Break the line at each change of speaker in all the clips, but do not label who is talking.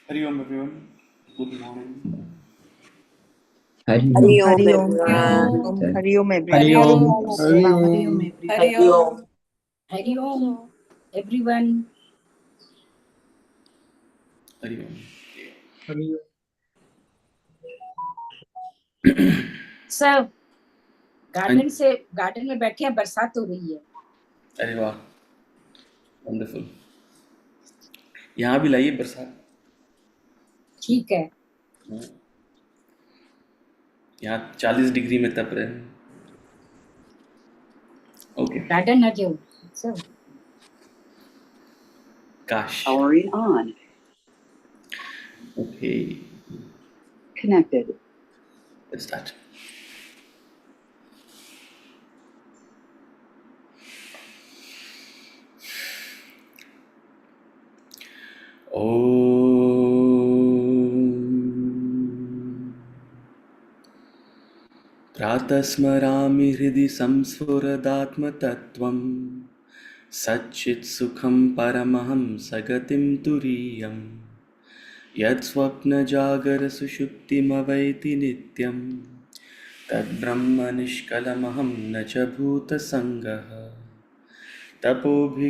Hari Om everyone. Good morning.
Hari
Hari
Om.
Om
Hari Om.
everyone.
Hari Om
Hari
everyone.
Om.
Hari Om.
Hari Om.
Hari Om, everyone.
Hari Om.
Sir garden में बैठे हैं, बरसात हो रही है।
अरे वाह, wonderful. यहाँ भी लाइए बरसात।
ठीक है।
यहाँ 40 डिग्री में तप रहे हैं। ओके।
गार्डन आ जाओ सर।
काश।
Powering on.
Okay,
Connected.
let's start. प्रातः स्मरामि हृदि संस्फुरदात्मतत्त्वं सच्चित्सुखं परमहंसगतिं तुरीयं यत्स्वप्नजागरसुषुप्तिमवैति नित्यं तद्ब्रह्म निष्कलमहं न च भूतसङ्गः तपोभिक्षीणपापानां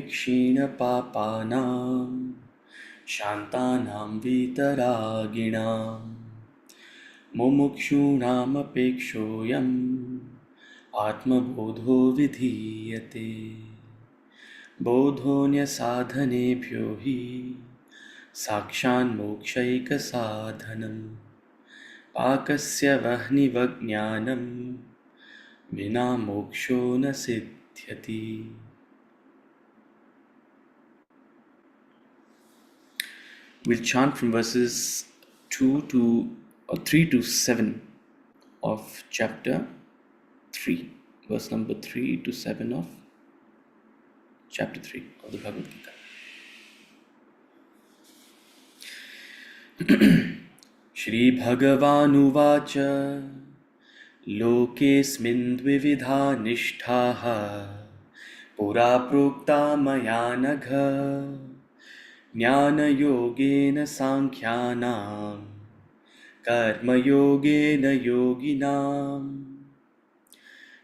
शान्तानां वीतरागिणां मुमुक्षूणामपेक्षोऽयम् आत्मबोधो विधीयते बोधोऽन्यसाधनेभ्यो हि साक्षान्मोक्षैकसाधनम् पाकस्य वह्निवज्ञानं विना मोक्षो न सिद्ध्यति। We'll chant from verses 2 to 3 to 7 of chapter 3, verse number 3 to 7 of chapter 3 of the Bhagavad Gita. Shri Bhagavanuvach Lokesmin dvividha nishthaha Pura prokta maya nagha Jnana-yogena sankhyanam Karma-yogena yoginam.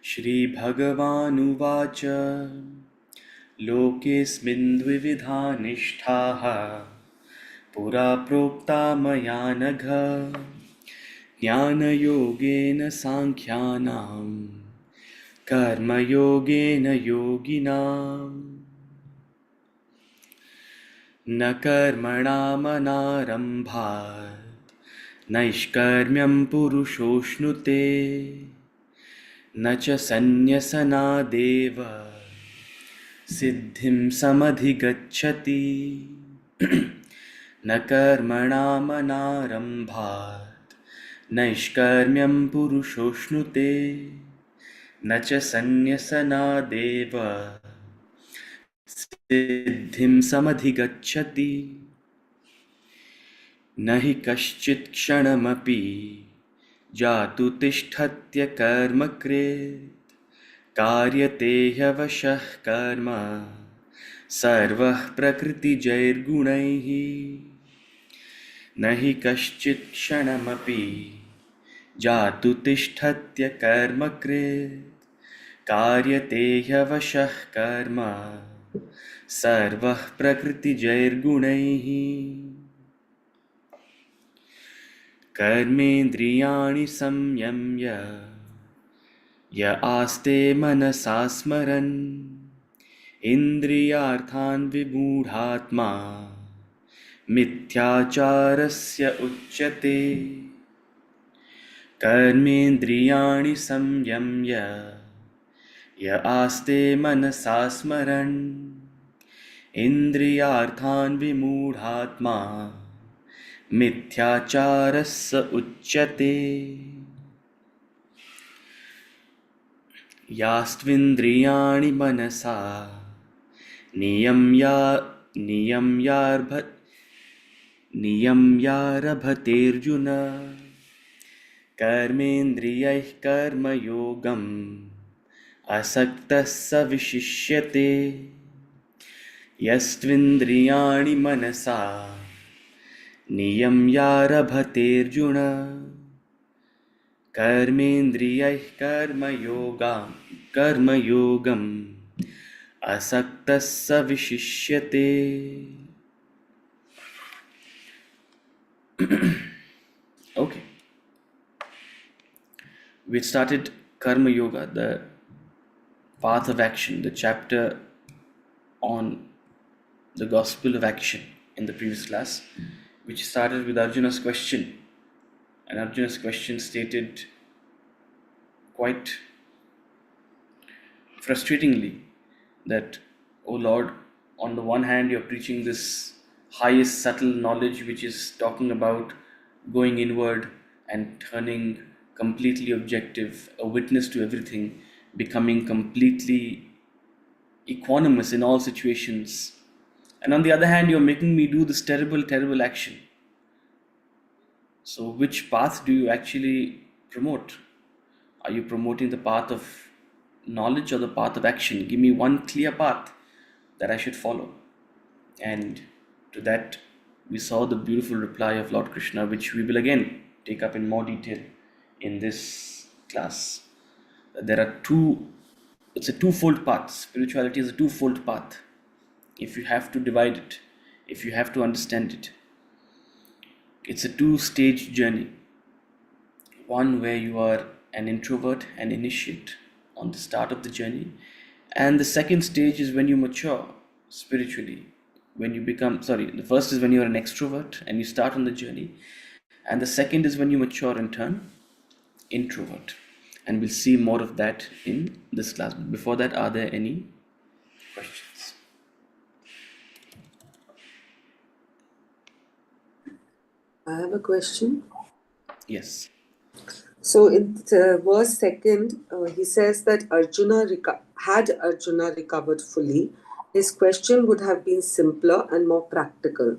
Shri Bhagavanuvach Lokesmin dvividha nishthaha Pura prokta maya nagha Jnana-yogena sankhyanam Karma-yogena yoginam. न कर्मणामनारम्भात् नैष्कर्म्यं पुरुषोऽश्नुते न च सन्न्यसनादेव सिद्धिं समधिगच्छति। न कर्मणामनारम्भात् नैष्कर्म्यं पुरुषोऽश्नुते न च सन्न्यसनादेव सिद्धिं समधिगच्छति। न हि कश्चित् क्षणमपि जातु तिष्ठत्य कर्मकृत् कार्यते ह्यवशः कर्म सर्वः प्रकृतिजैर्गुणैः। न हि कश्चित् क्षणमपि जातु तिष्ठत्य कर्मकृत् कार्यते ह्यवशः कर्म सर्वः प्रकृतिजैर्गुणैः। कर्मेन्द्रियाणि संयम्य य आस्ते मनसा स्मरन् इन्द्रियार्थान् विमूढात्मा मिथ्याचारस्य उच्यते। कर्मेन्द्रियाणि संयम्य य आस्ते मनसा स्मरन् इन्द्रियार्थान् विमूढात्मा मिथ्याचारस्य उच्यते यास्त्विन्द्रियाणि मनसा नियम्या नियम्यार्भ नियम्यारभतेऽर्जुन कर्मेन्द्रियैः कर्मयोगम् असक्तः स विशिष्यते यस्त्विन्द्रियाणि मनसा नियम्यारभतेऽर्जुन कर्मेन्द्रियैः कर्मयोगम् असक्तः स विशिष्यते. Okay, we started Karma Yoga, the path of action, the chapter on the gospel of action in the previous class, which started with Arjuna's question. And Arjuna's question stated quite frustratingly that, oh Lord, on the one hand, you're preaching this highest subtle knowledge which is talking about going inward and turning completely objective, a witness to everything, becoming completely equanimous in all situations. And on the other hand, you're making me do this terrible, terrible action. So, which path do you actually promote? Are you promoting the path of knowledge or the path of action? Give me one clear path that I should follow. And to that, we saw the beautiful reply of Lord Krishna, which we will again take up in more detail in this class. There are it's a twofold path. Spirituality is a twofold path. If you have to divide it, if you have to understand it, it's a two-stage journey. One where you are an introvert, an initiate on the start of the journey, and the second stage is when you mature spiritually. The first is when you are an extrovert and you start on the journey, and the second is when you mature and turn introvert. And we'll see more of that in this class. But before that, are there any questions?
I have a question.
Yes.
So in verse 2, he says that had Arjuna recovered fully, his question would have been simpler and more practical.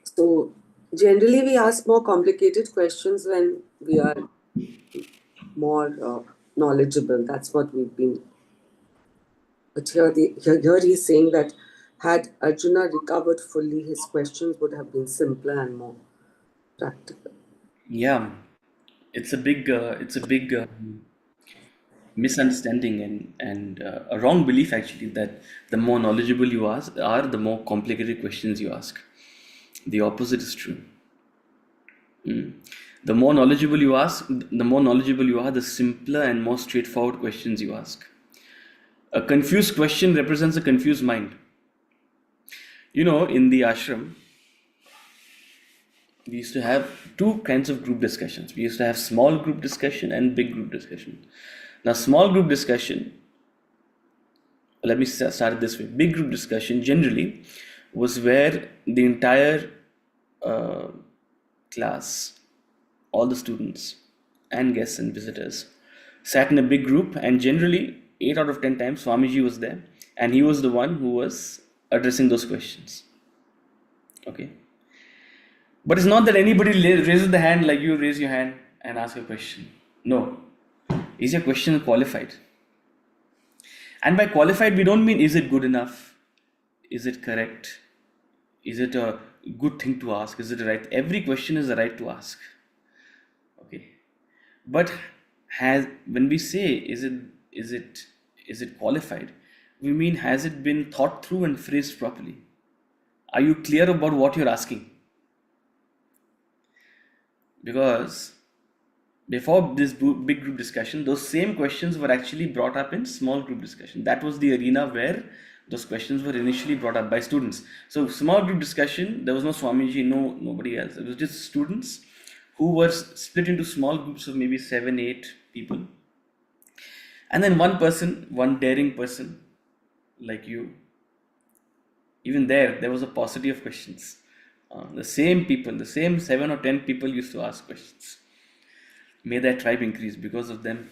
So generally we ask more complicated questions when we are more knowledgeable. That's what we've been. But here he's saying that had Arjuna recovered fully, his questions would have been simpler and more practical.
Yeah, it's a big misunderstanding and a wrong belief actually, that the more knowledgeable you are, the more complicated questions you ask. The opposite is true. The more knowledgeable you are, the simpler and more straightforward questions you ask. A confused question represents a confused mind. In the ashram, we used to have two kinds of group discussions. We used to have small group discussion and big group discussion. Now, small group discussion, let me start it this way. Big group discussion generally was where the entire class, all the students and guests and visitors sat in a big group, and generally 8 out of 10 times Swamiji was there, and he was the one who was addressing those questions. Okay. But it's not that anybody raises the hand like you raise your hand and ask a question. No. Is your question qualified? And by qualified, we don't mean is it good enough? Is it correct? Is it a good thing to ask? Is it right? Every question is a right to ask. Okay. But when we say is it qualified, we mean has it been thought through and phrased properly? Are you clear about what you're asking? Because before this big group discussion, those same questions were actually brought up in small group discussion. That was the arena where those questions were initially brought up by students. So small group discussion, there was no Swamiji, nobody else. It was just students who were split into small groups of maybe 7, 8 people. And then one daring person like you, even there was a paucity of questions. The same people, the same 7 or 10 people used to ask questions. May that tribe increase. Because of them,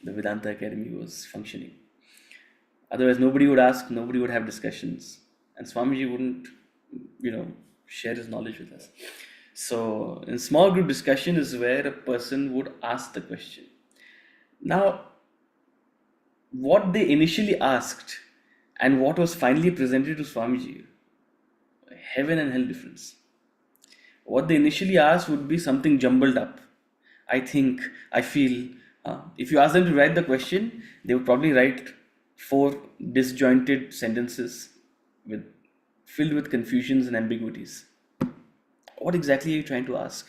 the Vedanta Academy was functioning. Otherwise, nobody would ask, nobody would have discussions, and Swamiji wouldn't, share his knowledge with us. So, in small group discussion is where a person would ask the question. Now, what they initially asked and what was finally presented to Swamiji, heaven and hell difference. What they initially asked would be something jumbled up. I think, I feel. If you ask them to write the question, they would probably write 4 disjointed sentences filled with confusions and ambiguities. What exactly are you trying to ask?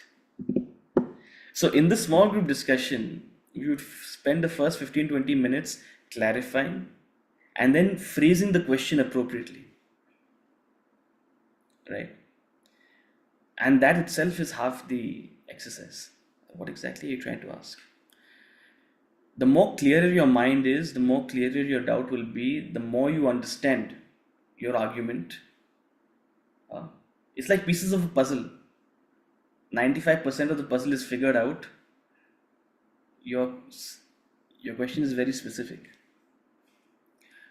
So, in the small group discussion, you would spend the first 15-20 minutes clarifying and then phrasing the question appropriately. Right? And that itself is half the exercise. What exactly are you trying to ask? The more clearer your mind is, the more clearer your doubt will be, the more you understand your argument. It's like pieces of a puzzle. 95% of the puzzle is figured out. Your question is very specific.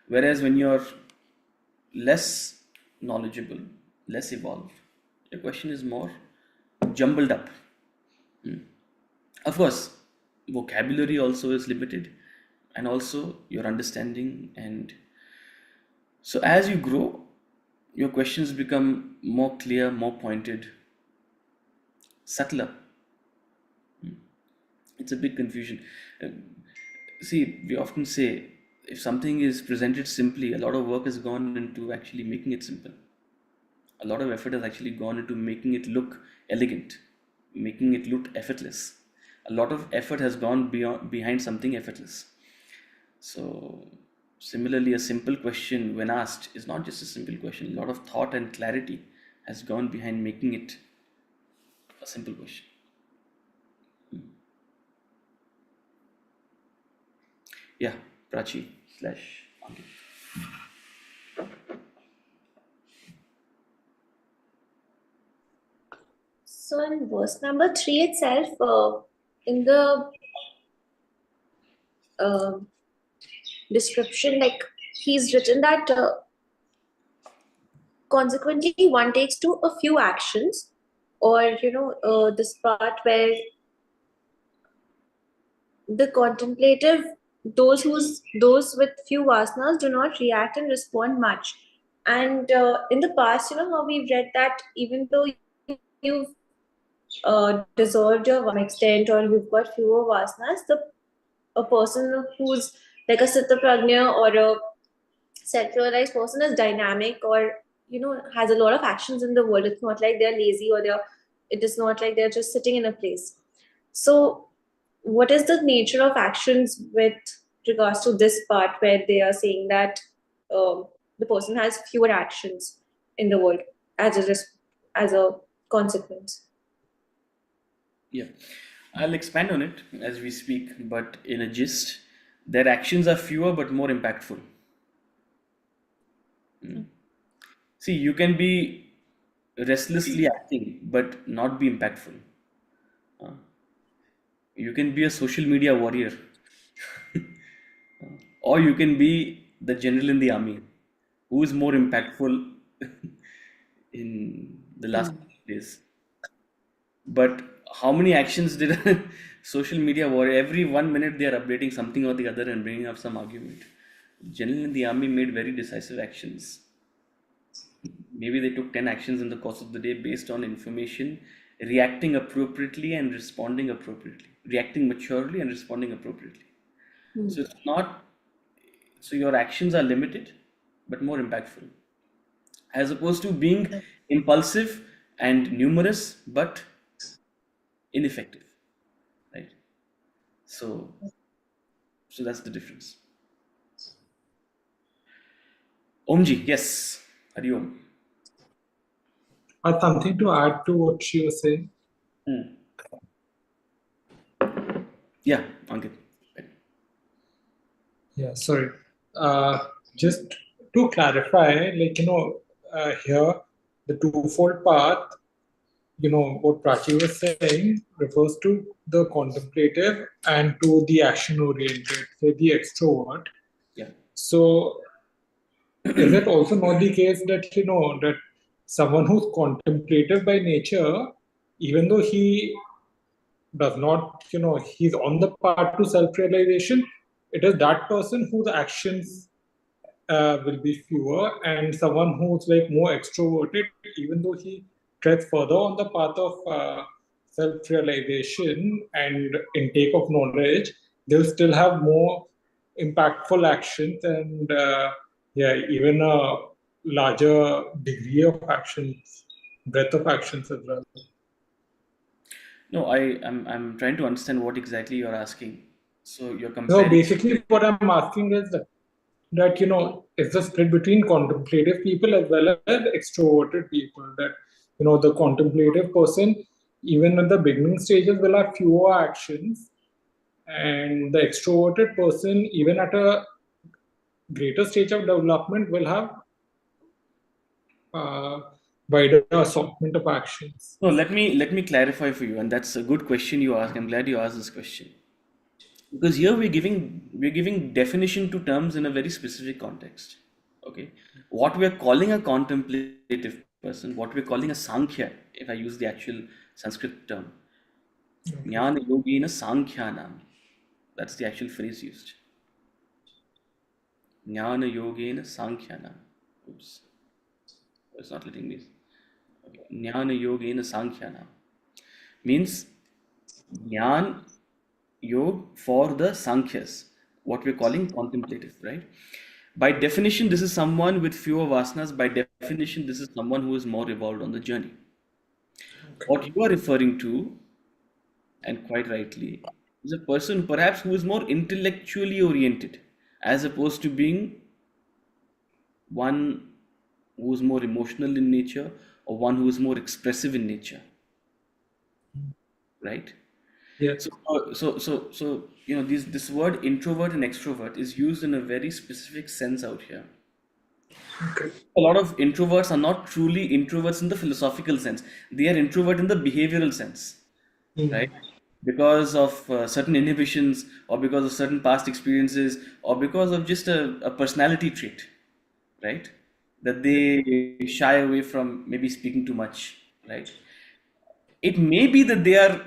Whereas when you're less knowledgeable, less evolved, your question is more jumbled up. Of course, vocabulary also is limited, and also your understanding. And so as you grow, your questions become more clear, more pointed, subtler. It's a big confusion. See, we often say if something is presented simply, a lot of work has gone into actually making it simple. A lot of effort has actually gone into making it look elegant, making it look effortless. A lot of effort has gone behind something effortless. So, similarly, a simple question, when asked, is not just a simple question. A lot of thought and clarity has gone behind making it a simple question. Yeah, Prachi / Ankit.
So in verse number 3 itself, in the description, like he's written that consequently one takes to a few actions, or this part where the contemplative, those with few vasanas do not react and respond much. And in the past, how we've read that even though you've dissolved your one extent or you've got fewer vasanas, a person who's like a Siddha Prajna or a self-realized person is dynamic, or has a lot of actions in the world. It's not like they're lazy, or it is not like they're just sitting in a place. So what is the nature of actions with regards to this part where they are saying that the person has fewer actions in the world as a consequence?
Yeah, I'll expand on it as we speak, but in a gist, their actions are fewer but more impactful. See, you can be restlessly acting but not be impactful. You can be a social media warrior, or you can be the general in the army who is more impactful in the last days. But how many actions did a social media warrior? Every 1 minute they are updating something or the other and bringing up some argument. General in the army made very decisive actions. Maybe they took 10 actions in the course of the day based on information, reacting appropriately and responding appropriately, reacting maturely and responding appropriately. So it's not, so your actions are limited but more impactful, as opposed to being impulsive and numerous but ineffective, right? So that's the difference. Omji, yes, Hari Om.
Something to add to what she was saying.
Yeah, Ankit.
Yeah, sorry. Just to clarify, here the twofold path, what Prachi was saying refers to the contemplative and to the action-oriented, say the extrovert.
Yeah.
So is it also not the case that, that someone who's contemplative by nature, even though he does not, he's on the path to self-realization, it is that person whose actions will be fewer, and someone who's like more extroverted, even though he treads further on the path of self-realization and intake of knowledge, they'll still have more impactful actions and even a larger degree of actions, breadth of actions as well.
No, I'm trying to understand what exactly you're asking. So you're
So
comparing.
basically, what I'm asking is that it's a split between contemplative people as well as extroverted people. That the contemplative person, even at the beginning stages, will have fewer actions, and the extroverted person, even at a greater stage of development, will have wider assortment of actions.
No, let me clarify for you, and that's a good question you ask. I'm glad you asked this question. Because here we're giving definition to terms in a very specific context. Okay, what we are calling a contemplative person, what we're calling a sankhya, if I use the actual Sanskrit term, jnana yogena sankhyanam, that's the actual phrase used. Jnana yogena sankhyanam. Oops, it's not letting me. Okay. Jnana yogena sankhyanam means jnana Yog for the Sankhyas, what we're calling contemplative, right? By definition, this is someone with fewer vasanas. By definition, this is someone who is more evolved on the journey. What you are referring to, and quite rightly, is a person perhaps who is more intellectually oriented, as opposed to being one who is more emotional in nature or one who is more expressive in nature, right?
Yes.
So this word introvert and extrovert is used in a very specific sense out here.
Okay.
A lot of introverts are not truly introverts in the philosophical sense. They are introvert in the behavioral sense, right? Because of certain inhibitions, or because of certain past experiences, or because of just a personality trait, right? That they shy away from maybe speaking too much, right? It may be that they are,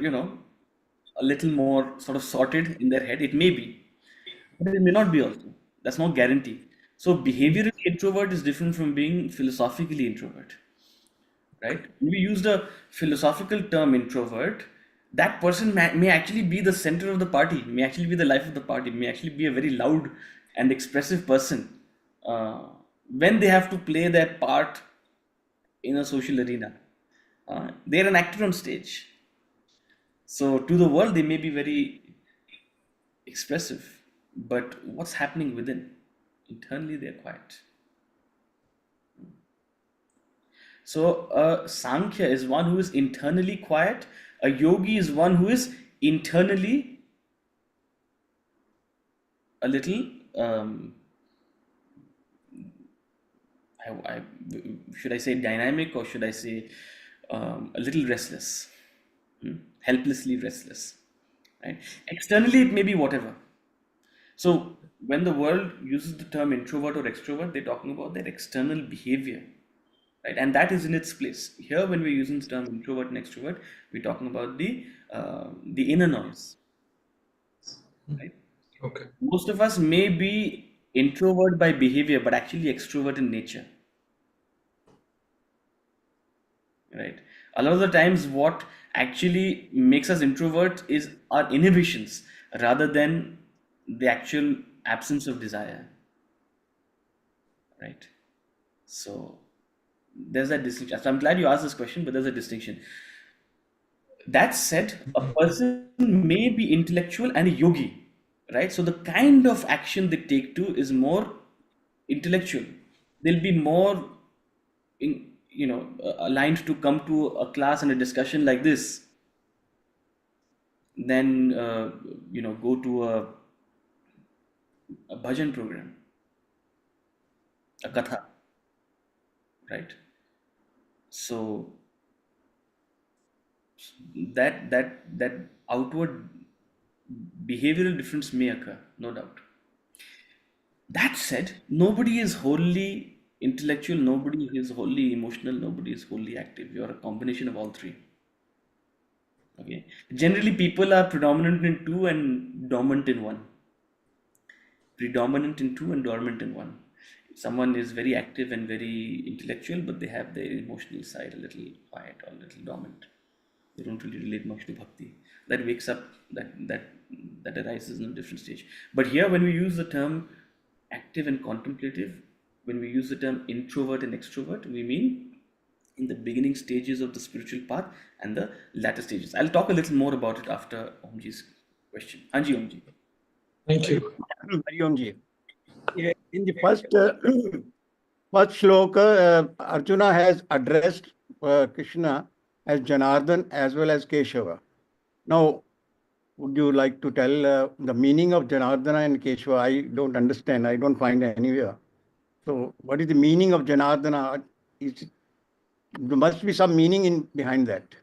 a little more sort of sorted in their head. It may be, but it may not be also. That's not guaranteed. So behaviorally introvert is different from being philosophically introvert, right? When we use the philosophical term introvert, that person may actually be the center of the party, may actually be the life of the party, may actually be a very loud and expressive person when they have to play their part in a social arena. They're an actor on stage. So to the world, they may be very expressive, but what's happening within? Internally, they're quiet. So a Sankhya is one who is internally quiet. A yogi is one who is internally a little, I, should I say dynamic, or should I say a little restless, helplessly restless, right? Externally, it may be whatever. So when the world uses the term introvert or extrovert, they're talking about their external behavior, right? And that is in its place. Here, when we're using the term introvert and extrovert, we're talking about the inner noise, right?
Okay.
Most of us may be introvert by behavior, but actually extrovert in nature, right? A lot of the times, what actually makes us introvert is our inhibitions rather than the actual absence of desire, right? So there's that distinction. So I'm glad you asked this question, but there's a distinction. That said, a person may be intellectual and a yogi, right? So the kind of action they take to is more intellectual. They'll be more aligned to come to a class and a discussion like this than go to a bhajan program, a katha, right? So that outward behavioral difference may occur, no doubt. That said, nobody is wholly intellectual, nobody is wholly emotional, nobody is wholly active. You're a combination of all three. Okay. Generally, people are predominant in two and dormant in one. Predominant in two and dormant in one. Someone is very active and very intellectual, but they have their emotional side a little quiet or a little dormant. They don't really relate much to bhakti. That wakes up, that arises in a different stage. But here, when we use the term active and contemplative, when we use the term introvert and extrovert, we mean in the beginning stages of the spiritual path and the latter stages. I'll talk a little more about it after Omji's question. Anji, Omji.
Thank you.
Hari Om Ji. Yeah, in the first shloka, Arjuna has addressed Krishna as Janardhan as well as Keshava. Now, would you like to tell the meaning of Janardana and Keshava? I don't understand. I don't find anywhere. So, what is the meaning of Janardana? There must be some meaning behind that.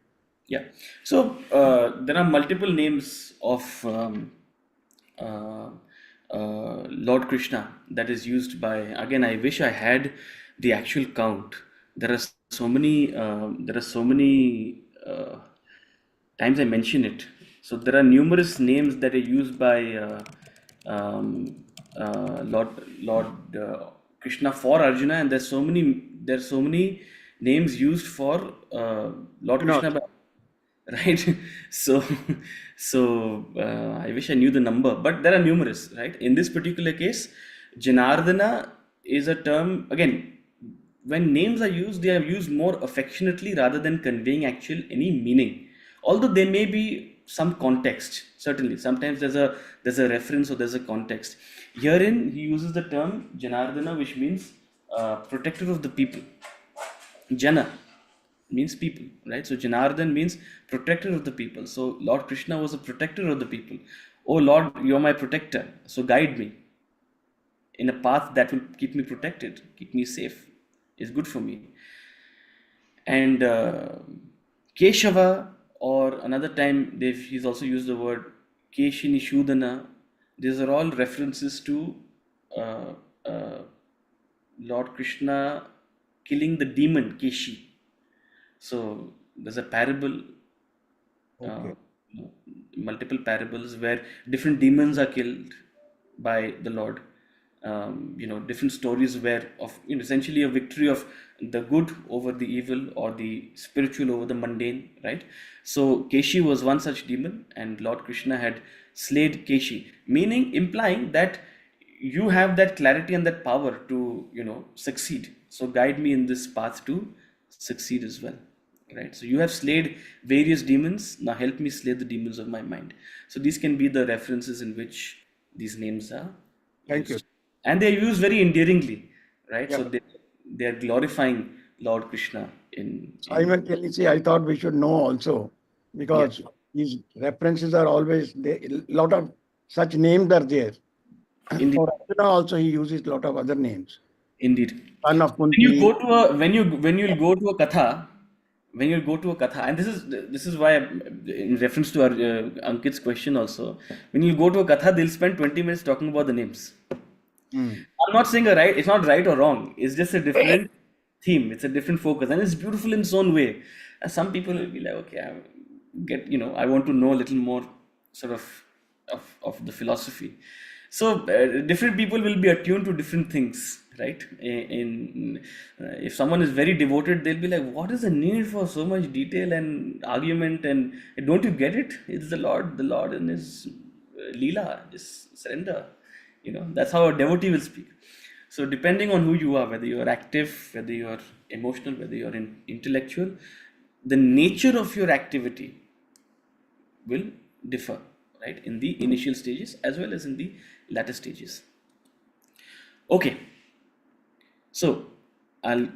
Yeah. So there are multiple names of Lord Krishna that is used by. Again, I wish I had the actual count. There are so many. Times I mention it. So there are numerous names that are used by Lord Krishna for Arjuna, and there's so many names used for Lord Krishna, right? So I wish I knew the number, but there are numerous, right? In this particular case, Janardana is a term. Again, when names are used, they are used more affectionately rather than conveying actual any meaning. Although there may be some context, certainly. Sometimes there's a reference or there's a context. Herein, he uses the term Janardana, which means protector of the people. Jana means people, right? So Janardhan means protector of the people. So Lord Krishna was a protector of the people. Oh Lord, you're my protector. So guide me in a path that will keep me protected, keep me safe, is good for me. And Keshava, or another time he's also used the word Keshini Shudana. These are all references to Lord Krishna killing the demon Keshi. So there's a parable, multiple parables where different demons are killed by the Lord. Different stories where of essentially a victory of the good over the evil or the spiritual over the mundane, right? So Keshi was one such demon, and Lord Krishna had slayed Keshi, implying that you have that clarity and that power to succeed. So guide me in this path to succeed as well, right? So you have slayed various demons, now help me slay the demons of my mind. So these can be the references in which these names are
Thank
used. And they are used very endearingly, right?
Yeah.
So they are glorifying Lord Krishna in
Simultaneously, I thought we should know also, because these references are always there. A lot of such names are there.
Indeed.
For Arjuna also, he uses a lot of other names.
Indeed.
Son of
When you
Kunti.
go to a when you go to a katha, and this is why in reference to our Ankit's question also, when you go to a katha, they'll spend 20 minutes talking about the names. I'm not saying it's not right or wrong. It's just a different theme. It's a different focus, and it's beautiful in its own way. And some people will be like, okay, I want to know a little more sort of the philosophy. So different people will be attuned to different things, right? If someone is very devoted, they'll be like, what is the need for so much detail and argument? And don't you get it? It's the Lord and His Leela. Just surrender. That's how a devotee will speak. So depending on who you are, whether you're active, whether you're emotional, whether you're intellectual, the nature of your activity will differ, right? In the initial stages as well as in the latter stages. Okay. So I'll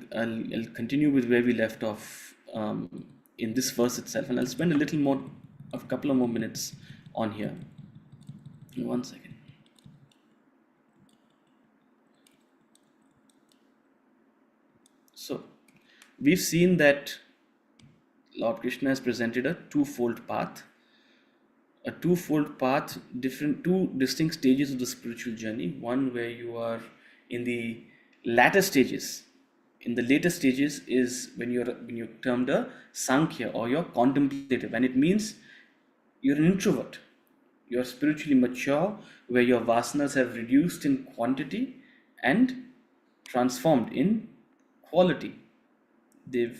continue with where we left off in this verse itself, and I'll spend a couple of more minutes on here. 1 second. So we've seen that Lord Krishna has presented a twofold path, different two distinct stages of the spiritual journey. One where you are in the latter stages. In the later stages is when you're termed a Sankhya, or you're contemplative, and it means you're an introvert. You're spiritually mature, where your vasanas have reduced in quantity and transformed in quality. The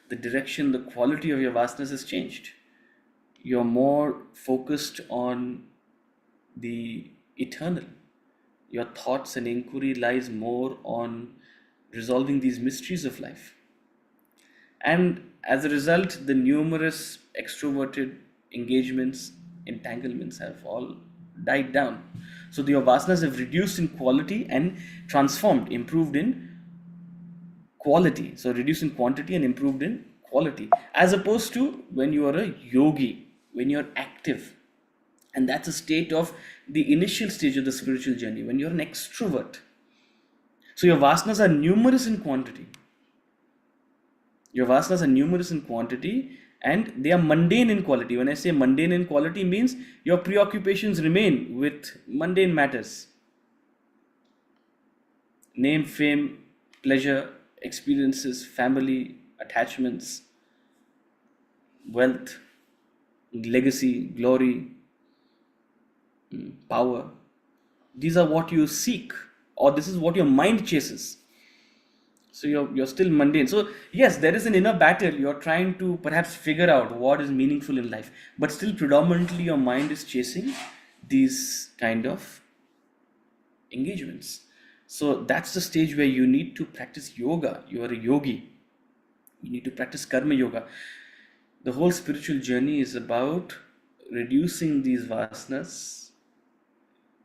direction, the quality of your vasanas has changed. You're more focused on the eternal. Your thoughts and inquiry lies more on resolving these mysteries of life. And as a result, the numerous extroverted engagements, entanglements have all died down. So your vasanas have reduced in quality and transformed, improved in quality. So reduced in quantity and improved in quality. As opposed to when you are a yogi, when you're active. And that's a state of the initial stage of the spiritual journey, when you're an extrovert. So your vasanas are numerous in quantity. Your vasanas are numerous in quantity and they are mundane in quality. When I say mundane in quality, means your preoccupations remain with mundane matters. Name, fame, pleasure, experiences, family, attachments, wealth, legacy, glory, power. These are what you seek, or this is what your mind chases. So you're still mundane. So yes, there is an inner battle. You're trying to perhaps figure out what is meaningful in life, but still predominantly your mind is chasing these kind of engagements. So that's the stage where you need to practice yoga. You are a yogi. You need to practice karma yoga. The whole spiritual journey is about reducing these vasanas,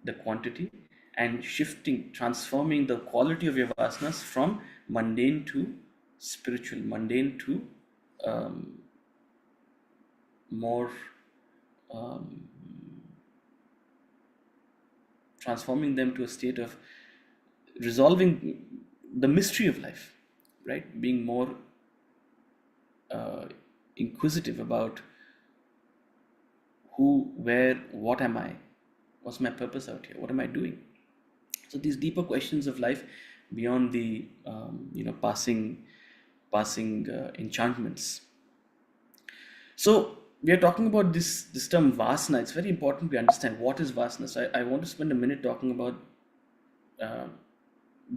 the quantity, and shifting, transforming the quality of your vasanas from mundane to spiritual, mundane to more transforming them to a state of resolving the mystery of life, right? Being more inquisitive about who, where, what am I? What's my purpose out here? What am I doing? So these deeper questions of life beyond the passing enchantments. So we are talking about this term vasana. It's very important we understand what is vasana. So I want to spend a minute talking about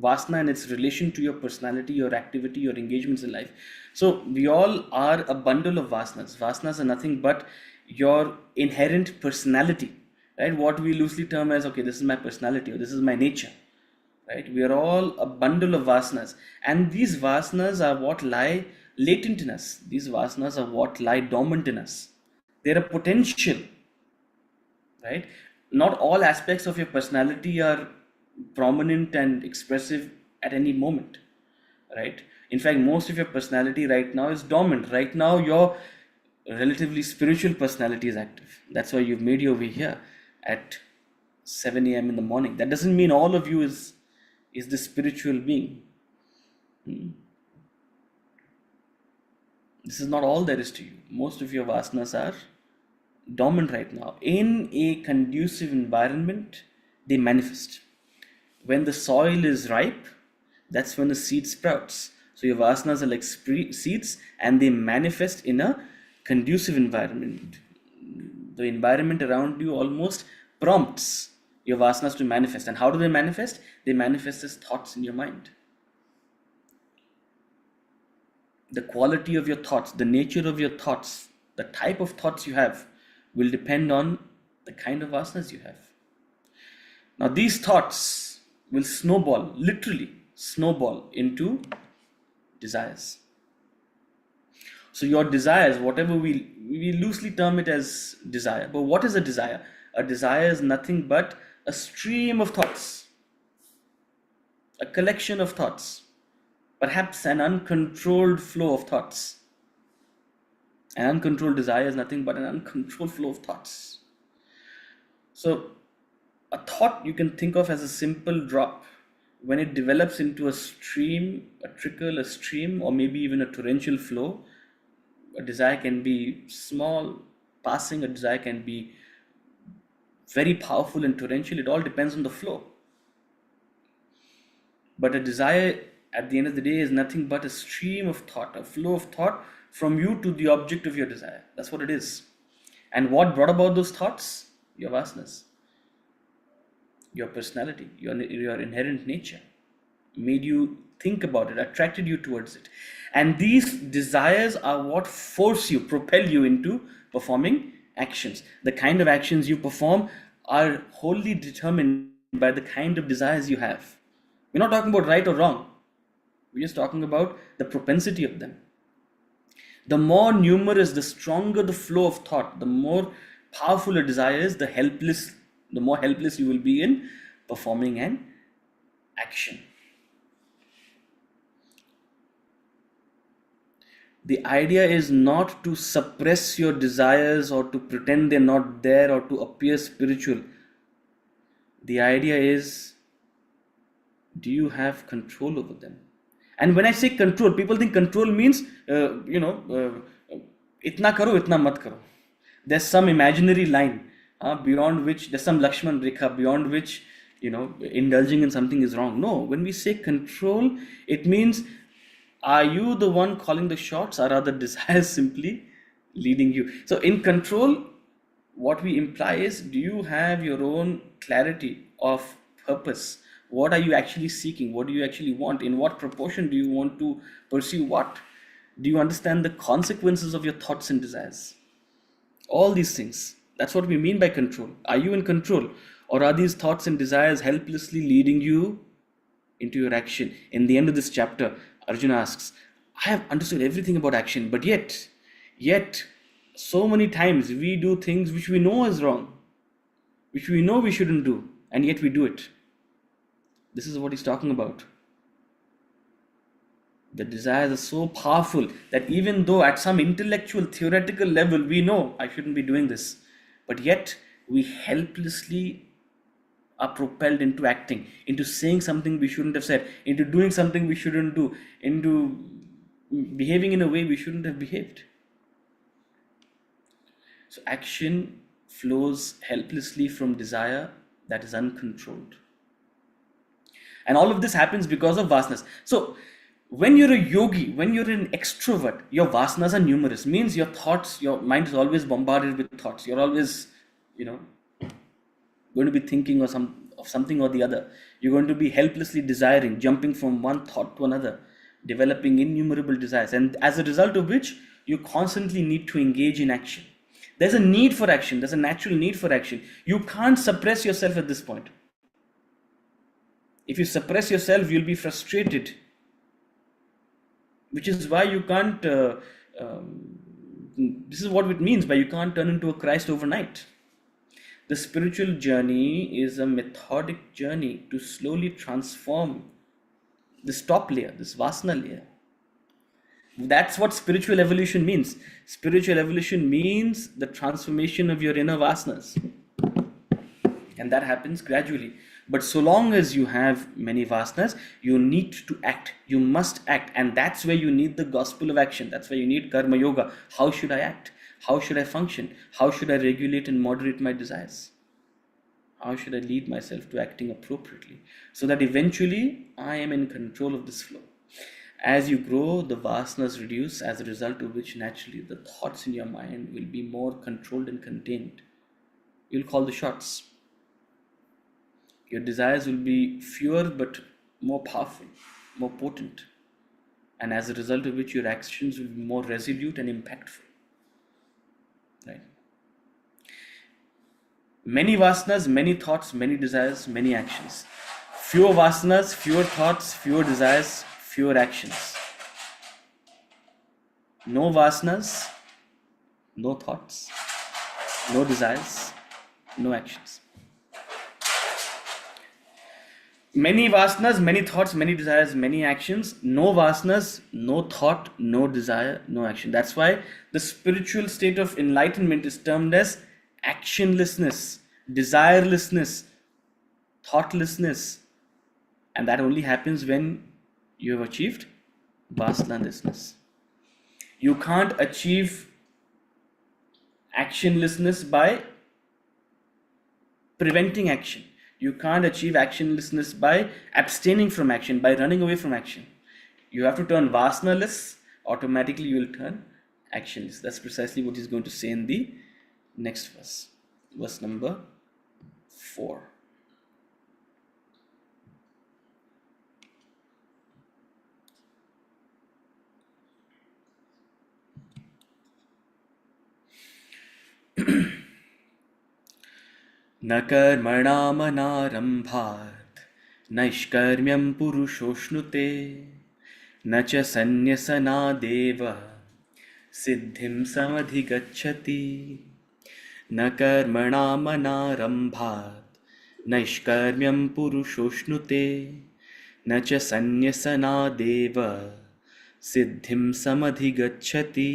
vasana and its relation to your personality, your activity, your engagements in life. So we all are a bundle of vasanas. Vasanas are nothing but your inherent personality, right? What we loosely term as, okay, this is my personality, or this is my nature, right? We are all a bundle of vasanas, and these vasanas are what lie latent in us. These vasanas are what lie dormant in us. They're a potential, right? Not all aspects of your personality are prominent and expressive at any moment, right? In fact, most of your personality right now is dormant. Right now, your relatively spiritual personality is active. That's why you've made your way here at 7 a.m. in the morning. That doesn't mean all of you is the spiritual being. This is not all there is to you. Most of your vasanas are dormant right now. In a conducive environment, they manifest. When the soil is ripe, that's when the seed sprouts. So your vasanas are like seeds, and they manifest in a conducive environment. The environment around you almost prompts your vasanas to manifest. And how do they manifest? They manifest as thoughts in your mind. The quality of your thoughts, the nature of your thoughts, the type of thoughts you have will depend on the kind of vasanas you have. Now these thoughts will snowball, literally snowball into desires. So your desires, whatever we loosely term it as desire. But what is a desire? A desire is nothing but a stream of thoughts, a collection of thoughts, perhaps an uncontrolled flow of thoughts. An uncontrolled desire is nothing but an uncontrolled flow of thoughts. So a thought you can think of as a simple drop when it develops into a stream, a trickle, a stream, or maybe even a torrential flow, a desire can be small, passing, a desire can be very powerful and torrential. It all depends on the flow. But a desire at the end of the day is nothing but a stream of thought, a flow of thought from you to the object of your desire. That's what it is. And what brought about those thoughts? Your vasanas, your personality, your inherent nature made you think about it, attracted you towards it. And these desires are what force you, propel you into performing actions. The kind of actions you perform are wholly determined by the kind of desires you have. We're not talking about right or wrong. We're just talking about the propensity of them. The more numerous, the stronger the flow of thought, the more powerful a desire is, the more helpless you will be in performing an action. The idea is not to suppress your desires or to pretend they're not there or to appear spiritual. The idea is, do you have control over them? And when I say control, people think control means, itna karo, itna mat karo. There's some imaginary line beyond which, there's some Lakshman Rekha beyond which, indulging in something is wrong. No, when we say control, it means, are you the one calling the shots, or are the desires simply leading you? So in control, what we imply is, do you have your own clarity of purpose? What are you actually seeking? What do you actually want? In what proportion do you want to pursue what? Do you understand the consequences of your thoughts and desires? All these things. That's what we mean by control. Are you in control? Or are these thoughts and desires helplessly leading you into your action? In the end of this chapter, Arjuna asks, I have understood everything about action, but yet, so many times we do things which we know is wrong, which we know we shouldn't do, and yet we do it. This is what he's talking about. The desires are so powerful that even though at some intellectual, theoretical level, we know I shouldn't be doing this, but yet we helplessly are propelled into acting, into saying something we shouldn't have said, into doing something we shouldn't do, into behaving in a way we shouldn't have behaved. So action flows helplessly from desire that is uncontrolled. And all of this happens because of vasanas. So when you're a yogi, when you're an extrovert, your vasanas are numerous. Means your thoughts, your mind is always bombarded with thoughts. You're always, going to be thinking of something or the other. You're going to be helplessly desiring, jumping from one thought to another, developing innumerable desires. And as a result of which, you constantly need to engage in action. There's a need for action. There's a natural need for action. You can't suppress yourself at this point. If you suppress yourself, you'll be frustrated. Which is why you can't, this is what it means by you can't turn into a Christ overnight. The spiritual journey is a methodic journey to slowly transform this top layer, this vasana layer. That's what spiritual evolution means. Spiritual evolution means the transformation of your inner vasanas. And that happens gradually. But so long as you have many vasanas, you need to act. You must act. And that's where you need the gospel of action. That's where you need karma yoga. How should I act? How should I function? How should I regulate and moderate my desires? How should I lead myself to acting appropriately? So that eventually I am in control of this flow. As you grow, the vasanas reduce, as a result of which naturally the thoughts in your mind will be more controlled and contained. You'll call the shots. Your desires will be fewer but more powerful, more potent. And as a result of which your actions will be more resolute and impactful. Right? Many vasanas, many thoughts, many desires, many actions. Fewer vasanas, fewer thoughts, fewer desires, fewer actions. No vasanas, no thoughts, no desires, no actions. Many vasanas, many thoughts, many desires, many actions. No vasanas, no thought, no desire, no action. That's why the spiritual state of enlightenment is termed as actionlessness, desirelessness, thoughtlessness, And that only happens when you have achieved vasanalessness. You can't achieve actionlessness by preventing action. You can't achieve actionlessness by abstaining from action, by running away from action. You have to turn vasanaless, automatically you will turn actionless. That's precisely what he's going to say in the next verse, verse number 4. न कर्मणामनारम्भात् नैष्कर्म्यं पुरुषोऽश्नुते न च सन्न्यसनादेव सिद्धिं समधिगच्छति न कर्मणामनारम्भात् नैष्कर्म्यं पुरुषोऽश्नुते न च सन्न्यसनादेव सिद्धिं समधिगच्छति.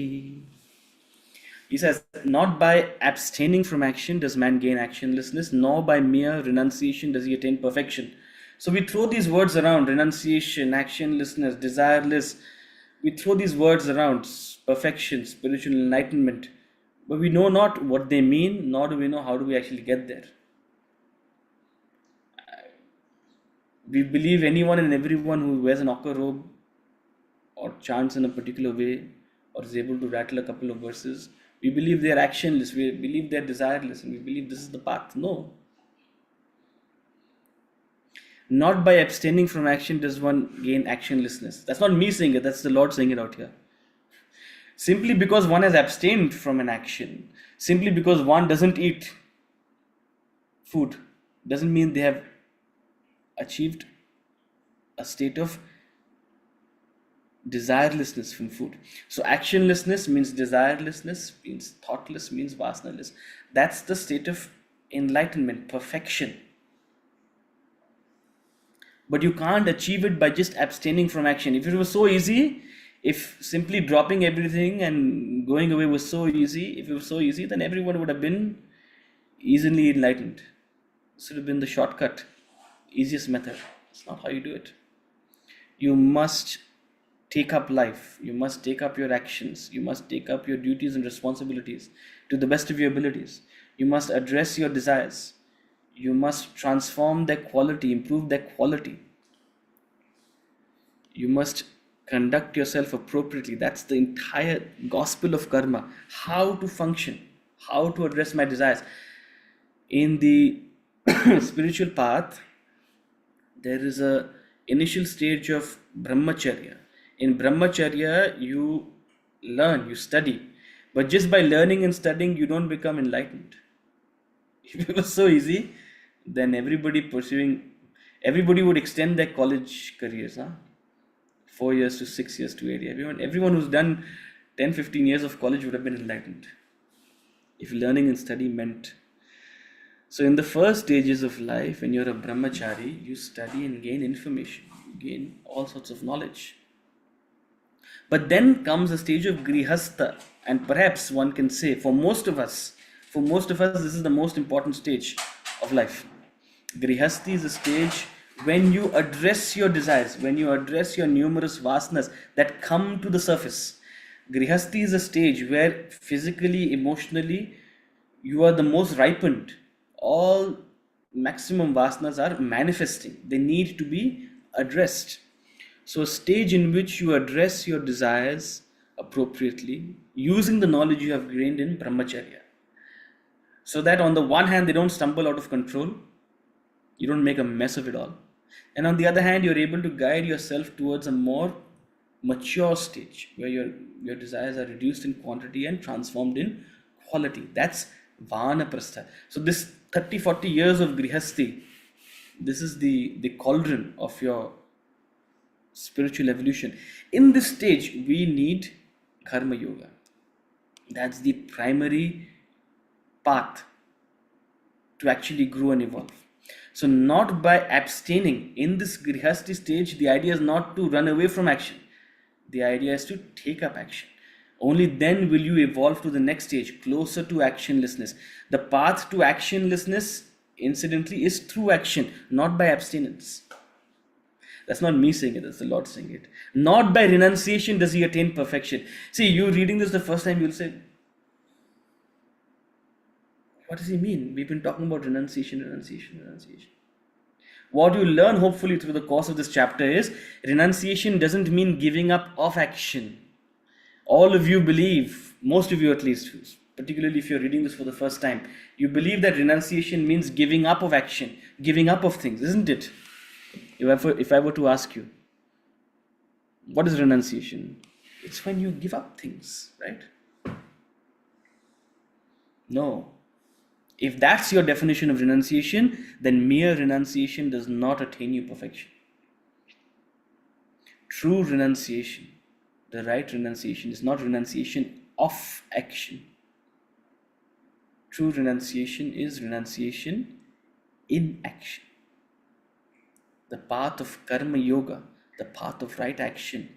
He says, not by abstaining from action does man gain actionlessness, nor by mere renunciation does he attain perfection. So we throw these words around: renunciation, actionlessness, desireless. We throw these words around: perfection, spiritual enlightenment. But we know not what they mean, nor do we know how do we actually get there. We believe anyone and everyone who wears an ochre robe or chants in a particular way or is able to rattle a couple of verses, we believe they are actionless, we believe they are desireless, and we believe this is the path. No. Not by abstaining from action does one gain actionlessness. That's not me saying it, that's the Lord saying it out here. Simply because one has abstained from an action, simply because one doesn't eat food, doesn't mean they have achieved a state of desirelessness from food. So actionlessness means desirelessness, means thoughtless, means vasanaless. That's the state of enlightenment, perfection. But you can't achieve it by just abstaining from action. If it was so easy, if simply dropping everything and going away was so easy, if it was so easy, then everyone would have been easily enlightened. This would have been the shortcut, easiest method. It's not how you do it. You must take up life, you must take up your actions, you must take up your duties and responsibilities to the best of your abilities. You must address your desires, you must transform their quality, improve their quality. You must conduct yourself appropriately. That's the entire gospel of karma. How to function, how to address my desires. In the spiritual path, there is a initial stage of brahmacharya. In brahmacharya, you learn, you study. But just by learning and studying, you don't become enlightened. If it was so easy, then everybody would extend their college careers. 4 years to 6 years to 8 years. Everyone who's done 10, 15 years of college would have been enlightened. If learning and study meant. So in the first stages of life, when you're a brahmachari, you study and gain information. You gain all sorts of knowledge. But then comes a stage of grihastha, and perhaps one can say for most of us, this is the most important stage of life. Grihasthi is a stage when you address your desires, when you address your numerous vasanas that come to the surface. Grihasthi is a stage where physically, emotionally, you are the most ripened. All maximum vasanas are manifesting. They need to be addressed. So a stage in which you address your desires appropriately, using the knowledge you have gained in brahmacharya. So that on the one hand, they don't stumble out of control. You don't make a mess of it all. And on the other hand, you're able to guide yourself towards a more mature stage where your desires are reduced in quantity and transformed in quality. That's vanaprastha. So this 30-40 years of grihasthi, this is the cauldron of your spiritual evolution. In this stage, we need karma yoga. That's the primary path to actually grow and evolve. So not by abstaining. In this grihasthi stage, the idea is not to run away from action. The idea is to take up action. Only then will you evolve to the next stage, closer to actionlessness. The path to actionlessness, incidentally, is through action, not by abstinence. That's not me saying it, that's the Lord saying it. Not by renunciation does he attain perfection. See, you reading this the first time, you'll say, what does he mean? We've been talking about renunciation. What you learn hopefully through the course of this chapter is renunciation doesn't mean giving up of action. All of you believe, most of you at least, particularly if you're reading this for the first time, you believe that renunciation means giving up of action, giving up of things, isn't it? If I were to ask you, what is renunciation? It's when you give up things, right? No. If that's your definition of renunciation, then mere renunciation does not attain you perfection. True renunciation, the right renunciation, is not renunciation of action. True renunciation is renunciation in action. The path of karma yoga, the path of right action,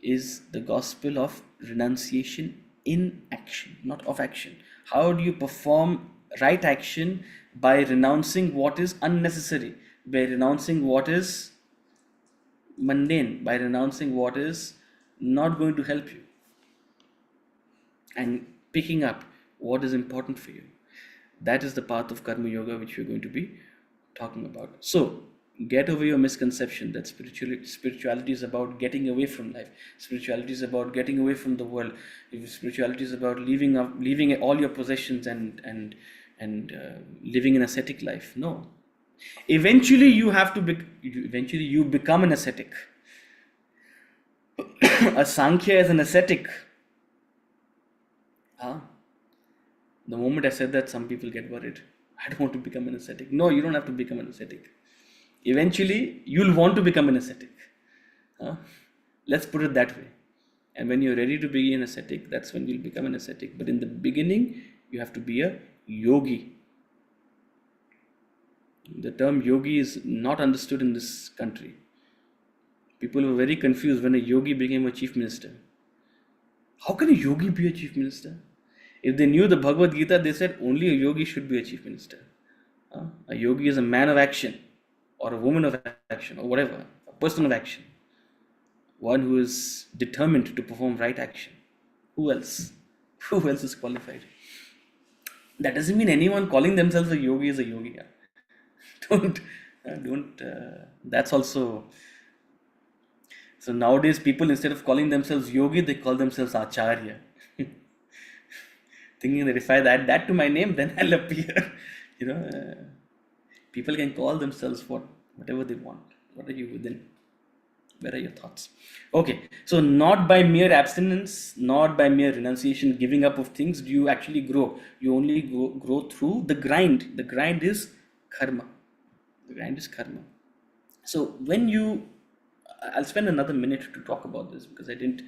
is the gospel of renunciation in action, not of action. How do you perform right action? By renouncing what is unnecessary, by renouncing what is mundane, by renouncing what is not going to help you, and picking up what is important for you. That is the path of karma yoga which we're going to be talking about. So get over your misconception that spirituality is about getting away from life. Spirituality is about getting away from the world. Spirituality is about leaving all your possessions and living an ascetic life. No. Eventually you become an ascetic. A Sankhya is an ascetic. The moment I said that, some people get worried. I don't want to become an ascetic. No, you don't have to become an ascetic. Eventually, you'll want to become an ascetic. Let's put it that way. And when you're ready to be an ascetic, that's when you'll become an ascetic. But in the beginning, you have to be a yogi. The term yogi is not understood in this country. People were very confused when a yogi became a chief minister. How can a yogi be a chief minister? If they knew the Bhagavad Gita, they said only a yogi should be a chief minister. A yogi is a man of action, or a woman of action, or whatever, a person of action. One who is determined to perform right action. Who else? Who else is qualified? That doesn't mean anyone calling themselves a yogi is a yogi. Don't. That's also. So nowadays, people, instead of calling themselves yogi, they call themselves acharya. Thinking that if I add that to my name, then I'll appear. People can call themselves whatever they want. What are you within? Where are your thoughts? Okay, so not by mere abstinence, not by mere renunciation, giving up of things, do you actually grow. You only grow through the grind. The grind is karma. The grind is karma. So I'll spend another minute to talk about this, because I didn't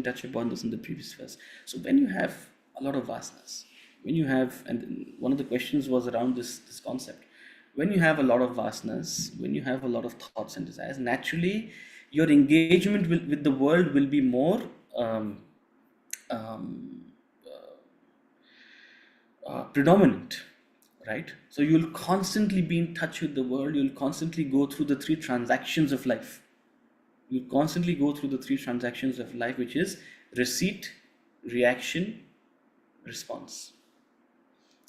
touch upon this in the previous verse. So when you have a lot of vasanas, and one of the questions was around this concept. When you have a lot of vasanas, when you have a lot of thoughts and desires, naturally your engagement with the world will be more predominant, right? So you'll constantly be in touch with the world. You'll constantly go through the three transactions of life. You'll constantly go through the three transactions of life, which is receipt, reaction, response.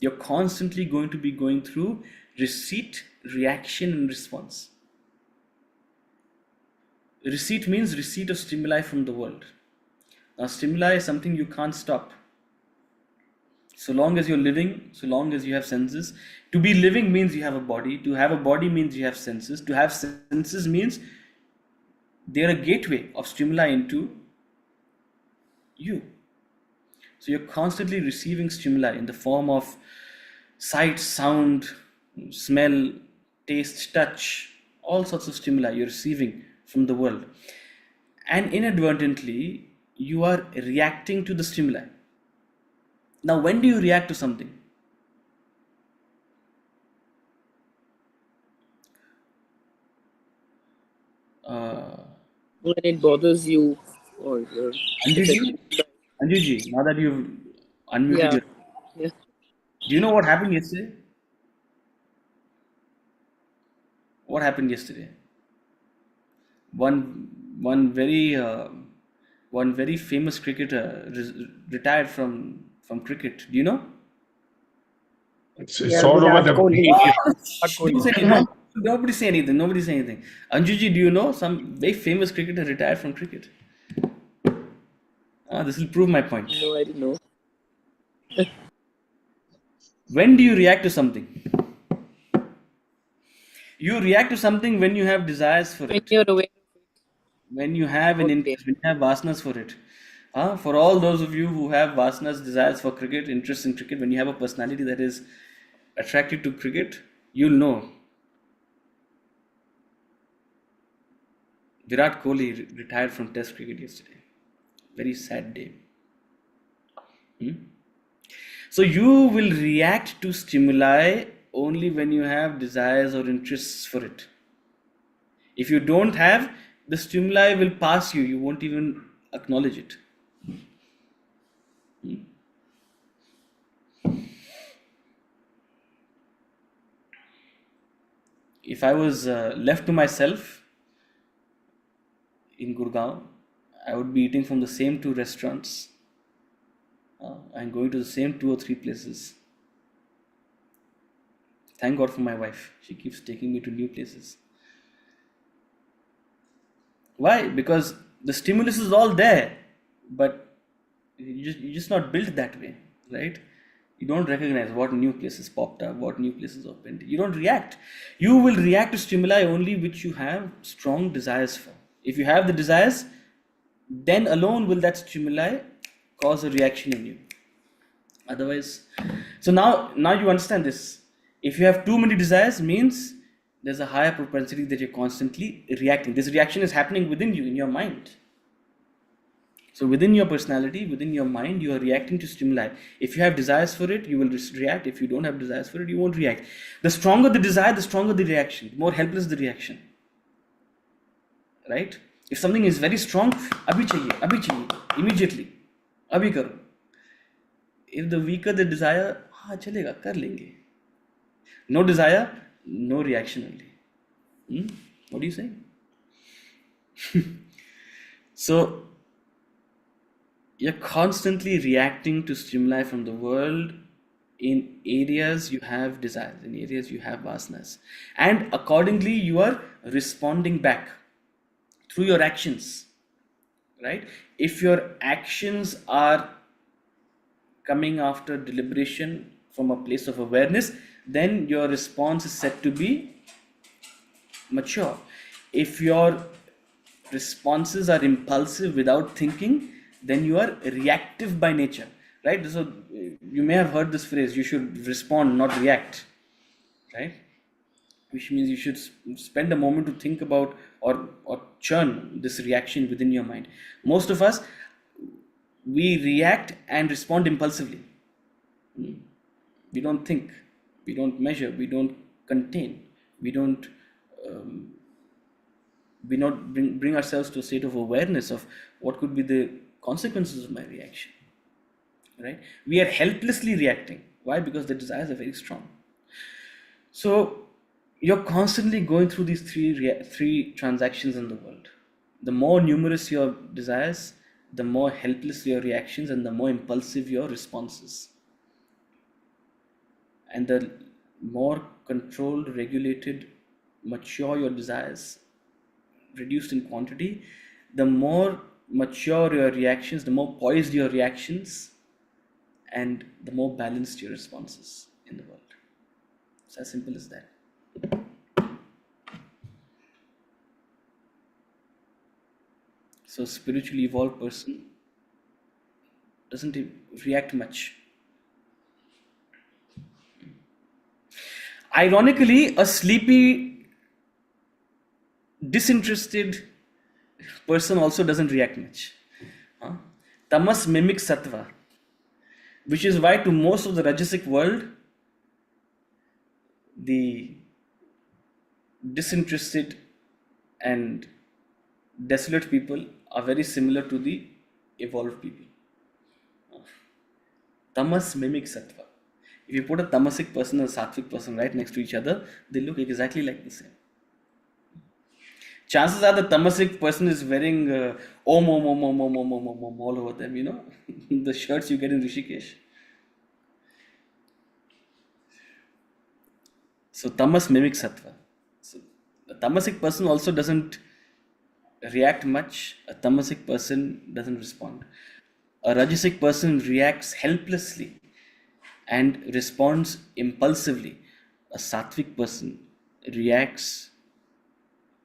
You're constantly going to be going through receipt, reaction, and response. Receipt means receipt of stimuli from the world. Now, stimuli is something you can't stop. So long as you're living, so long as you have senses. To be living means you have a body. To have a body means you have senses. To have senses means they're a gateway of stimuli into you. So you're constantly receiving stimuli in the form of sight, sound, smell, taste, touch, all sorts of stimuli you're receiving from the world. And inadvertently, you are reacting to the stimuli. Now, when do you react to something?
When it bothers you, or
Anjuji, now that you've unmuted
yeah,
your...
yeah.
Do you know what happened yesterday? What happened yesterday? one very famous cricketer retired from cricket. Do you know?
It's all over the media.
Don't say anything. No, nobody say anything. Nobody say anything. Anjuji, do you know some very famous cricketer retired from cricket? This will prove my point.
No, I didn't know.
When do you react to something? You react to something when you have desires for
When
it,
you're aware.
when you have an
Okay.
interest, when you have vasanas for it. For all those of you who have vasanas, desires for cricket, interest in cricket, when you have a personality that is attracted to cricket, you'll know. Virat Kohli retired from Test cricket yesterday. Very sad day. So you will react to stimuli only when you have desires or interests for it. If you don't have, the stimuli will pass you. You won't even acknowledge it. If I was left to myself in Gurgaon, I would be eating from the same 2 restaurants and going to the same 2 or 3 places. Thank God for my wife. She keeps taking me to new places. Why? Because the stimulus is all there, but you're just not built that way, right? You don't recognize what new places popped up, what new places opened. You don't react. You will react to stimuli only which you have strong desires for. If you have the desires, then alone will that stimuli cause a reaction in you. Otherwise, so now you understand this. If you have too many desires, means there's a higher propensity that you're constantly reacting. This reaction is happening within you, in your mind. So within your personality, within your mind, you are reacting to stimuli. If you have desires for it, you will react. If you don't have desires for it, you won't react. The stronger the desire, the stronger the reaction. The more helpless the reaction. Right? If something is very strong, abhi chahiye, immediately. Abhi karo. If the weaker the desire, chalega, kar lenge. No desire, no reaction only. What do you say? So, you're constantly reacting to stimuli from the world in areas you have desires, in areas you have vasanas. And accordingly, you are responding back through your actions. Right? If your actions are coming after deliberation from a place of awareness, then your response is said to be mature. If your responses are impulsive without thinking, then you are reactive by nature, right? So you may have heard this phrase, you should respond, not react, right? Which means you should spend a moment to think about or churn this reaction within your mind. Most of us, we react and respond impulsively. We don't think, we don't measure, we don't contain, we don't bring ourselves to a state of awareness of what could be the consequences of my reaction, right? We are helplessly reacting. Why? Because the desires are very strong. So you're constantly going through these three transactions in the world. The more numerous your desires, the more helpless your reactions, and the more impulsive your responses. And the more controlled, regulated, mature your desires, reduced in quantity, the more mature your reactions, the more poised your reactions, and the more balanced your responses in the world. It's as simple as that. So spiritually evolved person doesn't react much. Ironically, a sleepy, disinterested person also doesn't react much. Tamas mimics sattva, which is why to most of the Rajasic world, the disinterested and desolate people are very similar to the evolved people. Tamas mimics sattva. If you put a tamasic person and a sattvic person right next to each other, they look exactly like the same. chances are the tamasic person is wearing om om om om om om om om om all over them, you know, the shirts you get in Rishikesh. So tamas mimics sattva. So the tamasic person also doesn't react much. A tamasic person doesn't respond. A rajasic person reacts helplessly and responds impulsively. A sattvic person reacts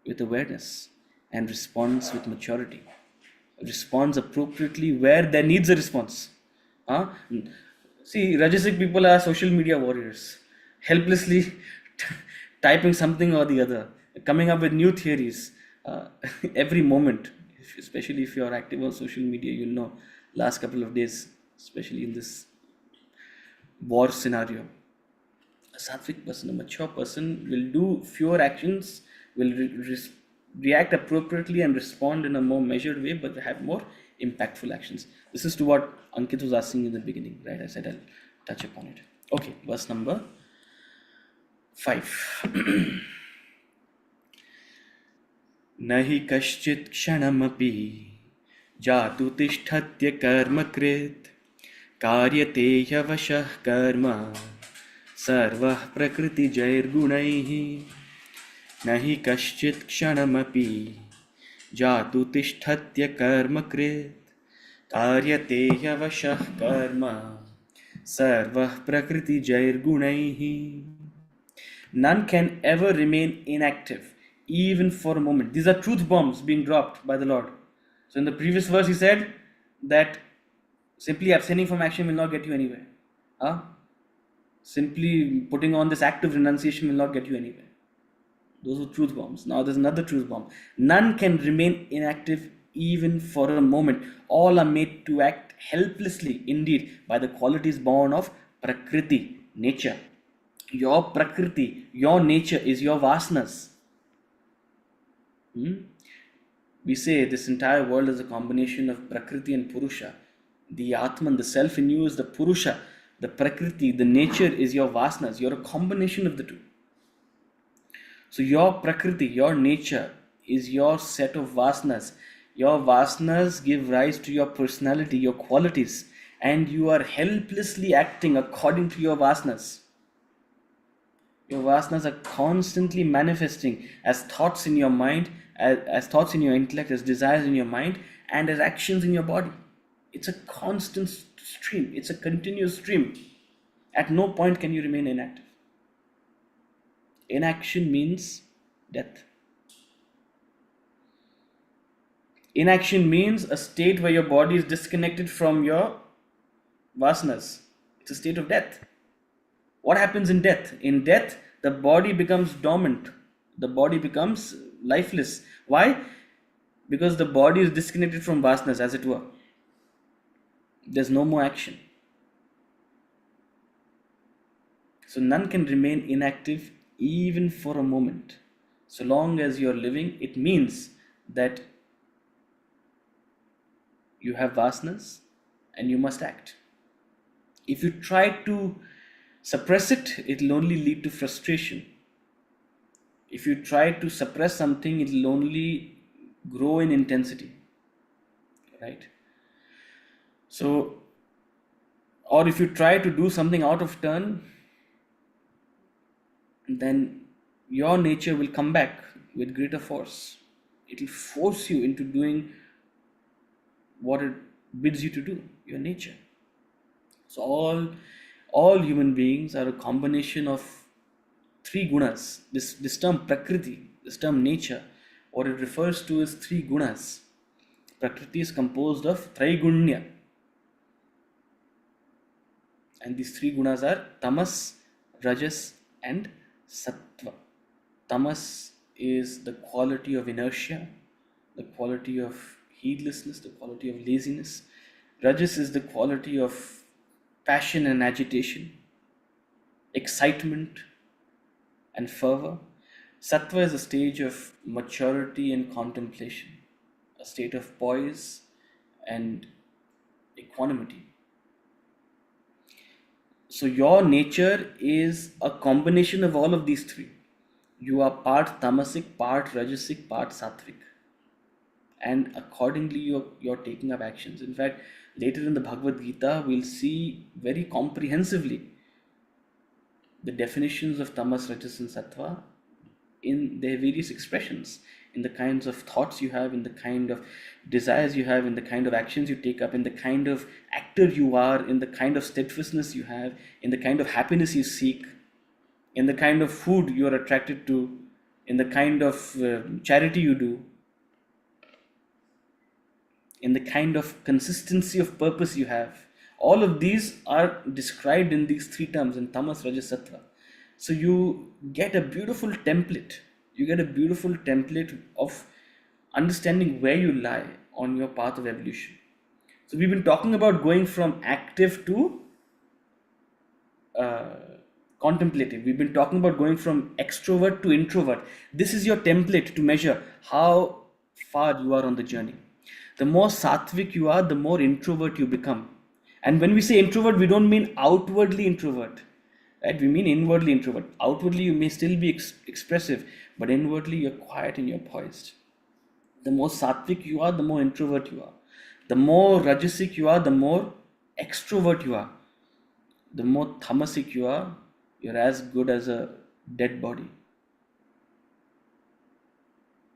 with awareness and responds with maturity, responds appropriately where there needs a response. Huh? See, Rajasic people are social media warriors, helplessly typing something or the other, coming up with new theories every moment. Especially if you are active on social media, you'll know last couple of days, especially in this war scenario. A sattvic person, a mature person, will do fewer actions, will react appropriately and respond in a more measured way, but have more impactful actions. This is to what Ankit was asking in the beginning, right? I said I'll touch upon it. Okay, verse number 5. Nahi kaschit kshanamapi jatu tishthatya karma krit karyate yavashah karma sarvah prakriti jairgunaihi nahi kaschit kshanamapi jatu tishthatya karma krit karyate yavashah karma sarvah prakriti jairgunaihi. None can ever remain inactive, even for a moment. These are truth bombs being dropped by the Lord. So in the previous verse, he said that simply abstaining from action will not get you anywhere. Simply putting on this act of renunciation will not get you anywhere. Those were truth bombs. Now there's another truth bomb. None can remain inactive even for a moment. All are made to act helplessly, indeed, by the qualities born of Prakriti, nature. Your Prakriti, your nature is your vasanas. We say this entire world is a combination of Prakriti and Purusha. The Atman, the self in you, is the Purusha. The Prakriti, the nature, is your vasanas. You're a combination of the two. So your Prakriti, your nature, is your set of vasanas. Your vasanas give rise to your personality, your qualities, and you are helplessly acting according to your vasanas. Your vasanas are constantly manifesting as thoughts in your mind, as thoughts in your intellect, as desires in your mind, and as actions in your body. It's a constant stream. It's a continuous stream. At no point can you remain inactive. Inaction means death. Inaction means a state where your body is disconnected from your vasanas. It's a state of death. What happens in death? In death, the body becomes dormant. The body becomes lifeless. Why? Because the body is disconnected from vasanas, as it were. There's no more action. So none can remain inactive even for a moment. So long as you're living, it means that you have vasanas and you must act. If you try to suppress it, it will only lead to frustration. If you try to suppress something, it will only grow in intensity. Right? So, or if you try to do something out of turn, then your nature will come back with greater force. It will force you into doing what it bids you to do, your nature. So all human beings are a combination of three gunas. This term Prakriti, this term nature, what it refers to is three gunas. Prakriti is composed of Traigunya. And these three gunas are Tamas, Rajas, and Sattva. Tamas is the quality of inertia, the quality of heedlessness, the quality of laziness. Rajas is the quality of passion and agitation, excitement and fervor. Sattva is a stage of maturity and contemplation, a state of poise and equanimity. So your nature is a combination of all of these three. You are part tamasic, part rajasic, part sattvic. And accordingly, you're taking up actions. In fact, later in the Bhagavad Gita, we'll see very comprehensively the definitions of tamas, rajas, and sattva in their various expressions, in the kinds of thoughts you have, in the kind of desires you have, in the kind of actions you take up, in the kind of actor you are, in the kind of steadfastness you have, in the kind of happiness you seek, in the kind of food you are attracted to, in the kind of charity you do, in the kind of consistency of purpose you have. All of these are described in these three terms in tamas, rajas, sattva. So you get a beautiful template. You get a beautiful template of understanding where you lie on your path of evolution. So we've been talking about going from active to contemplative. We've been talking about going from extrovert to introvert. This is your template to measure how far you are on the journey. The more sattvic you are, the more introvert you become. And when we say introvert, we don't mean outwardly introvert, right? We mean inwardly introvert. Outwardly, you may still be expressive, but inwardly, you're quiet and you're poised. The more sattvic you are, the more introvert you are. The more rajasic you are, the more extrovert you are. The more tamasic you are, you're as good as a dead body.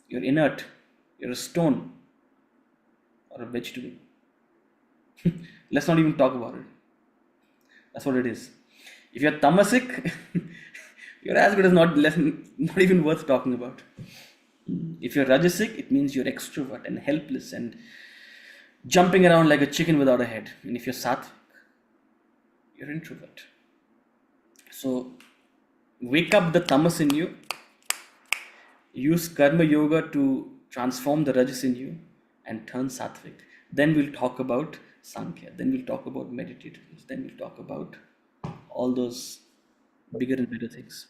You're inert. You're a stone or a vegetable. Let's not even talk about it. That's what it is. If you're tamasic, you're as good as not even worth talking about. If you're rajasic, it means you're extrovert and helpless and jumping around like a chicken without a head. And if you're sattvic, you're introvert. So wake up the tamas in you. Use karma yoga to transform the rajas in you and turn sattvic. Then we'll talk about Sankhya. Then we'll talk about meditativeness. Then we'll talk about all those bigger and better things.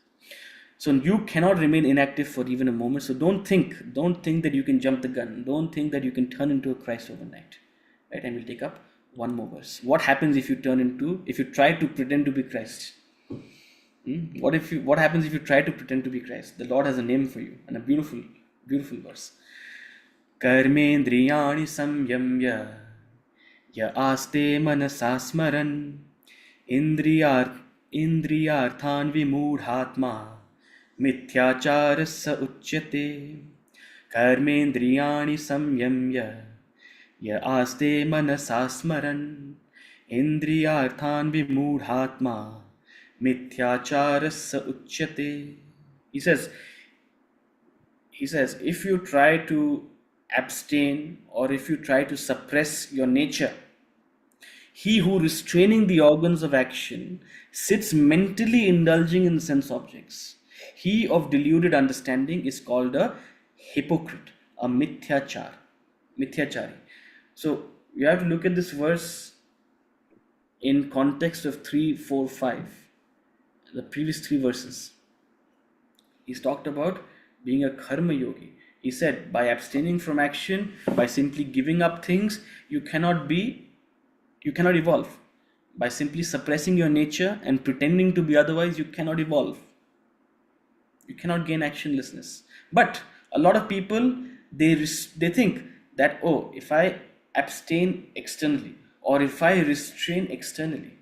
So you cannot remain inactive for even a moment. So don't think that you can jump the gun. Don't think that you can turn into a Christ overnight. Right? And we'll take up one more verse. What happens if you try to pretend to be Christ? What happens if you try to pretend to be Christ? The Lord has a name for you, and a beautiful, beautiful verse. Karmendriyani samyamya ya aste manasa smaran indriyarthan vimudhatma mithyacharasa uchyate. Karmendriyani samyamya ya aste manasa smaran indriyarthan vimudhatma mithyacharasa uchyate. He says, if you try to abstain or if you try to suppress your nature, he who restraining the organs of action sits mentally indulging in sense objects. He of deluded understanding is called a hypocrite, a mithyachari. So you have to look at this verse in context of 3, 4, 5, the previous 3 verses. He's talked about being a karma yogi. He said, by abstaining from action, by simply giving up things, you cannot evolve. By simply suppressing your nature and pretending to be otherwise, you cannot evolve. You cannot gain actionlessness. But a lot of people, they think that, if I abstain externally or if I restrain externally,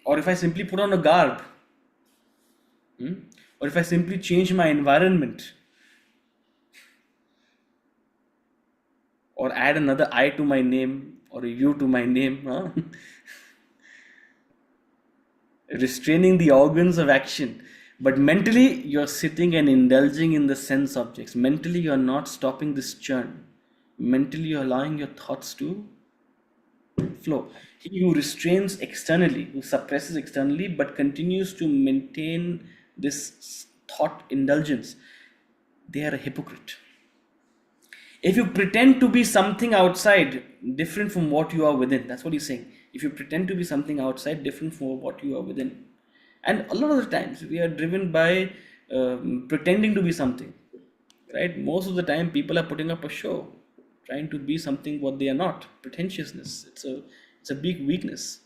or if I simply put on a garb, or if I simply change my environment, or add another I to my name or a U to my name, restraining the organs of action, but mentally you're sitting and indulging in the sense objects. Mentally you're not stopping this churn. Mentally you're allowing your thoughts to flow. He who restrains externally, who suppresses externally, but continues to maintain this thought indulgence, they are a hypocrite. If you pretend to be something outside different from what you are within, that's what he's saying. If you pretend to be something outside different from what you are within, and a lot of the times we are driven by pretending to be something, right? Most of the time people are putting up a show, trying to be something what they are not. Pretentiousness, it's a big weakness.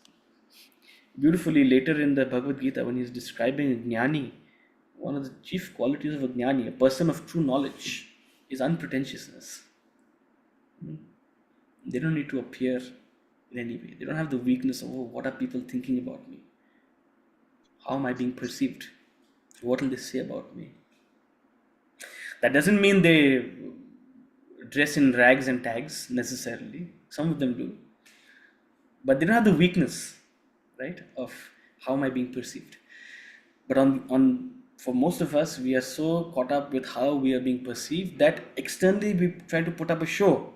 beautifully later in the Bhagavad Gita when he's describing a jnani. One of the chief qualities of a jnani, a person of true knowledge, is unpretentiousness. They don't need to appear in any way. They don't have the weakness of, oh, what are people thinking about me? How am I being perceived? What will they say about me? That doesn't mean they dress in rags and tags necessarily. Some of them do. But they don't have the weakness, right, of how am I being perceived. But for most of us, we are so caught up with how we are being perceived that externally we try to put up a show.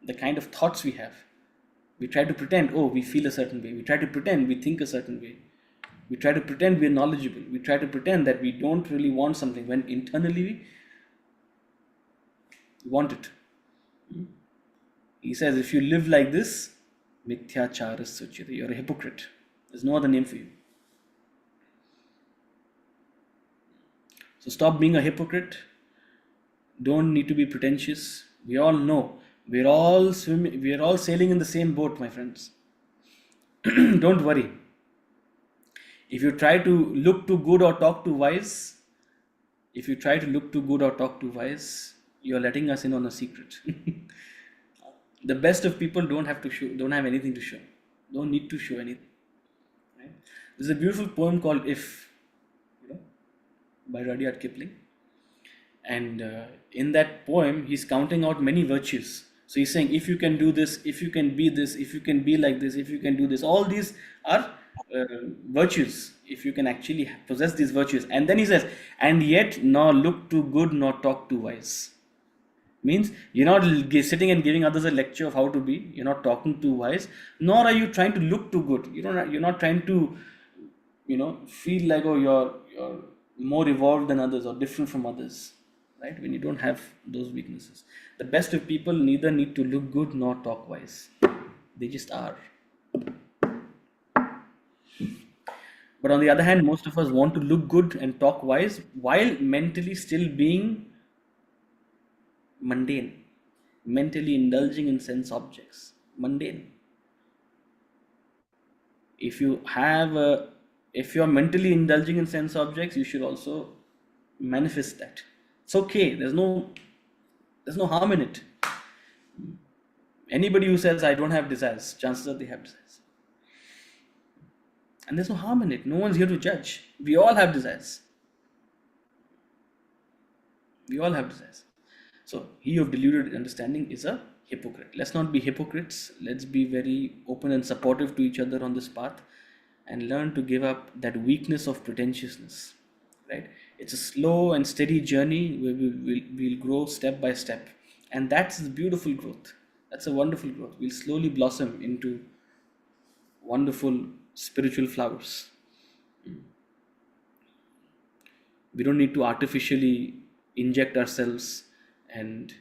The kind of thoughts we have. We try to pretend, oh, we feel a certain way. We try to pretend we think a certain way. We try to pretend we're knowledgeable. We try to pretend that we don't really want something when internally we want it. He says, if you live like this, mithyachara suchita, you're a hypocrite. There's no other name for you. So stop being a hypocrite. Don't need to be pretentious. We all know. We're all swimming. We're all sailing in the same boat, my friends. Don't worry. If you try to look too good or talk too wise, you're letting us in on a secret. The best of people don't have anything to show. Don't need to show anything. Right? There's a beautiful poem called "If," by Rudyard Kipling. And in that poem, he's counting out many virtues. So he's saying, if you can do this, if you can be this, if you can be like this, if you can do this, all these are virtues. If you can actually possess these virtues. And then he says, and yet nor look too good nor talk too wise. Means you're not sitting and giving others a lecture of how to be. You're not talking too wise, nor are you trying to look too good. You're not trying to, feel like, oh, you're more evolved than others or different from others. Right? When you don't have those weaknesses. The best of people neither need to look good nor talk wise. They just are. But on the other hand, most of us want to look good and talk wise while mentally still being mundane, mentally indulging in sense objects. Mundane. If you're mentally indulging in sense objects, you should also manifest that. It's okay. There's no harm in it. Anybody who says I don't have desires, chances are they have desires. And there's no harm in it. No one's here to judge. We all have desires. So he of deluded understanding is a hypocrite. Let's not be hypocrites. Let's be very open and supportive to each other on this path and learn to give up that weakness of pretentiousness. Right? It's a slow and steady journey where we'll grow step by step. And that's the beautiful growth. That's a wonderful growth. We'll slowly blossom into wonderful spiritual flowers. We don't need to artificially inject ourselves and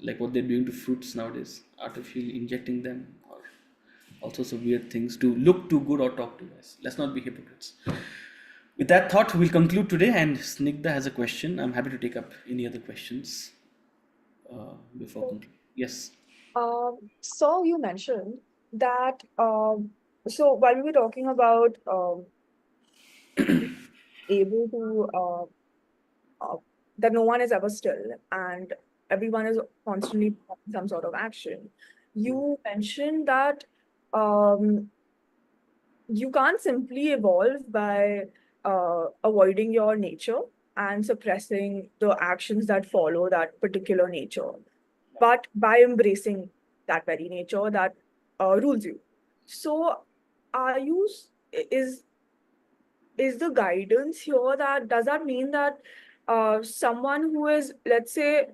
like what they're doing to fruits nowadays, artificially injecting them or all sorts of weird things to look too good or talk too nice. Let's not be hypocrites. With that thought, we'll conclude today, and Snigdha has a question. I'm happy to take up any other questions before concluding. Yes.
So you mentioned that, so while we were talking about able to, that no one is ever still and everyone is constantly taking some sort of action, you mentioned that you can't simply evolve by avoiding your nature and suppressing the actions that follow that particular nature, but by embracing that very nature that rules you. So is the guidance here that, does that mean that someone who is, let's say,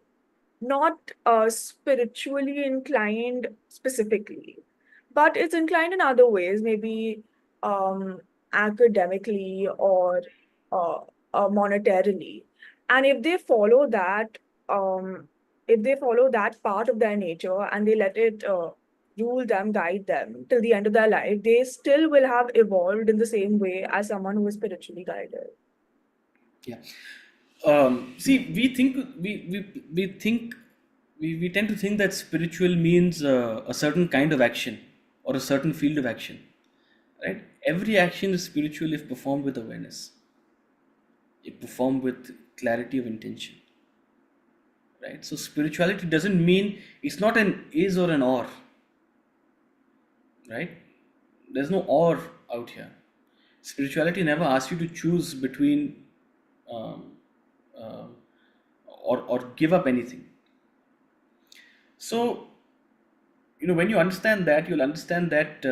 not spiritually inclined specifically, but it's inclined in other ways, maybe academically or monetarily, and if they follow that part of their nature and they let it rule them, guide them till the end of their life, they still will have evolved in the same way as someone who is spiritually guided?
Yeah. See, we tend to think that spiritual means a certain kind of action, or a certain field of action, right? Every action is spiritual if performed with awareness, if performed with clarity of intention, right? So spirituality doesn't mean, it's not an is or an or, right? There's no or out here. Spirituality never asks you to choose between um, uh, or give up anything. So, when you understand that, you'll understand that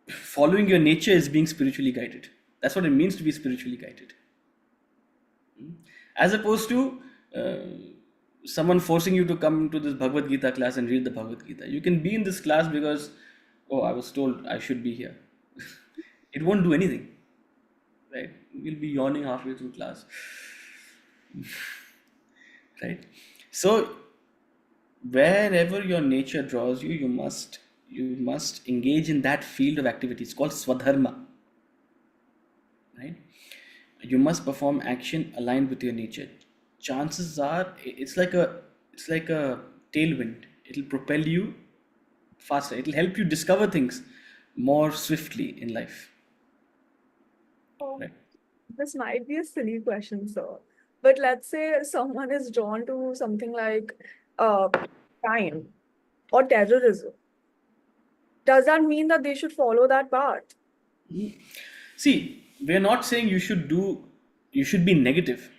following your nature is being spiritually guided. That's what it means to be spiritually guided. As opposed to someone forcing you to come to this Bhagavad Gita class and read the Bhagavad Gita. You can be in this class because, oh, I was told I should be here. It won't do anything, right? You'll be yawning halfway through class, right? So, wherever your nature draws you, you must engage in that field of activity. It's called swadharma, right? You must perform action aligned with your nature. Chances are it's like a tailwind. It'll propel you faster. It'll help you discover things more swiftly in life, right?
This might be a silly question, sir. But let's say someone is drawn to something like crime or terrorism. Does that mean that they should follow that path?
See, we're not saying you should be negative,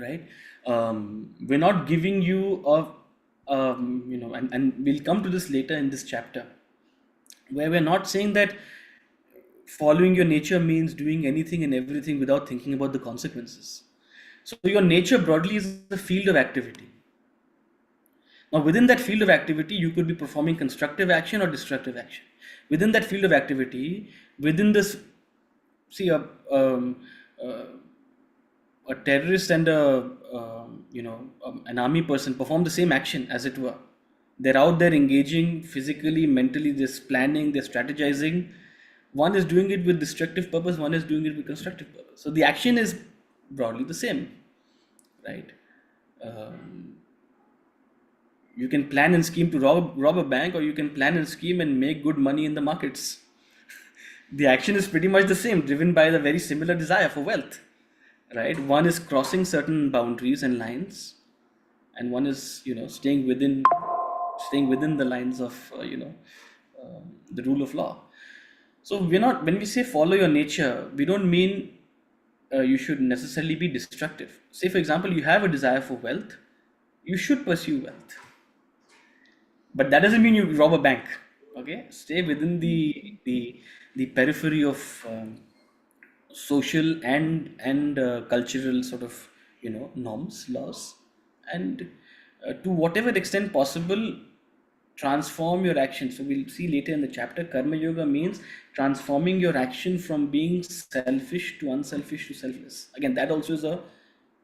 right? We're not giving you and we'll come to this later in this chapter, where we're not saying that following your nature means doing anything and everything without thinking about the consequences. So your nature broadly is a field of activity. Now, within that field of activity, you could be performing constructive action or destructive action. Within that field of activity, within this, see, a terrorist and an army person perform the same action, as it were. They're out there engaging physically, mentally, they're planning, they're strategizing. One is doing it with destructive purpose, one is doing it with constructive purpose. So the action is broadly the same, right? You can plan and scheme to rob a bank, or you can plan and scheme and make good money in the markets. The action is pretty much the same, driven by the very similar desire for wealth, right? One is crossing certain boundaries and lines, and one is staying within the lines of the rule of law. So when we say follow your nature, we don't mean you should necessarily be destructive. Say, for example, you have a desire for wealth, you should pursue wealth, but that doesn't mean you rob a bank. Okay, stay within the periphery of social and cultural sort of norms, laws, and to whatever extent possible, transform your action. So we'll see later in the chapter, Karma Yoga means transforming your action from being selfish to unselfish to selfless. Again, that also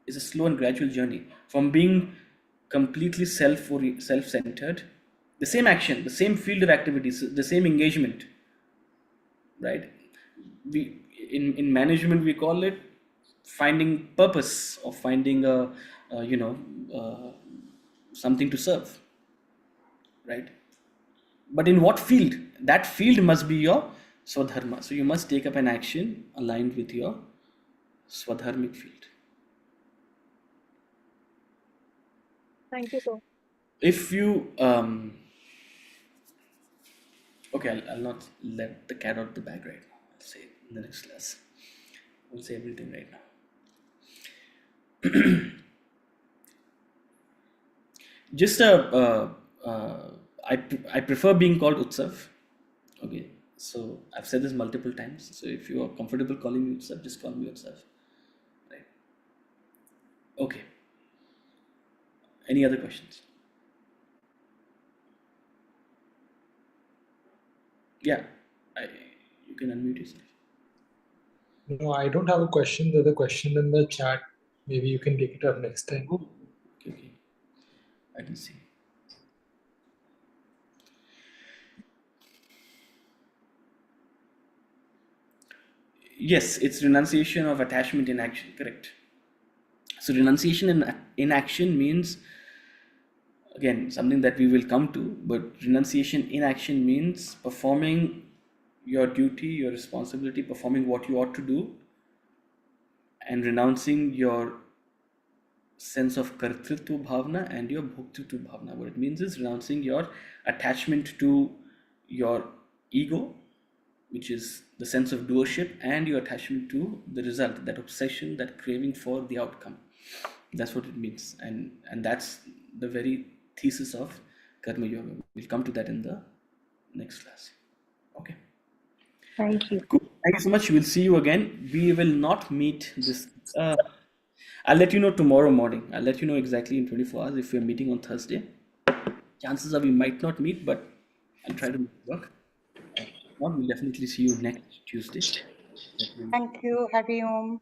is a slow and gradual journey from being completely self-centered. The same action, the same field of activities, the same engagement, right? We in management we call it finding purpose, or finding something to serve, right? But in what field? That field must be your swadharma. So you must take up an action aligned with your swadharmic field.
Thank you, sir.
If you okay, I'll not let the cat out of the bag right now. I'll say it in the next class. We'll say everything right now. Just I prefer being called Utsav. Okay, so I've said this multiple times. So if you are comfortable calling me Utsav, just call me Utsav. Right? Okay. Any other questions? Yeah, you can unmute yourself.
No, I don't have a question. There's a question in the chat. Maybe you can take it up next time.
Oh, okay. I can see. Yes, it's renunciation of attachment in action, correct. So renunciation in action means again, something that we will come to, but renunciation in action means performing your duty, your responsibility, performing what you ought to do, and renouncing your sense of kartritva bhavna and your bhoktritva bhavna. What it means is renouncing your attachment to your ego, which is the sense of doership, and your attachment to the result, that obsession, that craving for the outcome. That's what it means, and that's the very thesis of Karma Yoga. We'll come to that in the next class. Okay.
Thank you.
Cool. Thank you so much. We'll see you again. We will not meet this. I'll let you know tomorrow morning. I'll let you know exactly in 24 hours if we're meeting on Thursday. Chances are we might not meet, but I'll try to make it work. We'll definitely see you next Tuesday.
Thank you. Hari Om.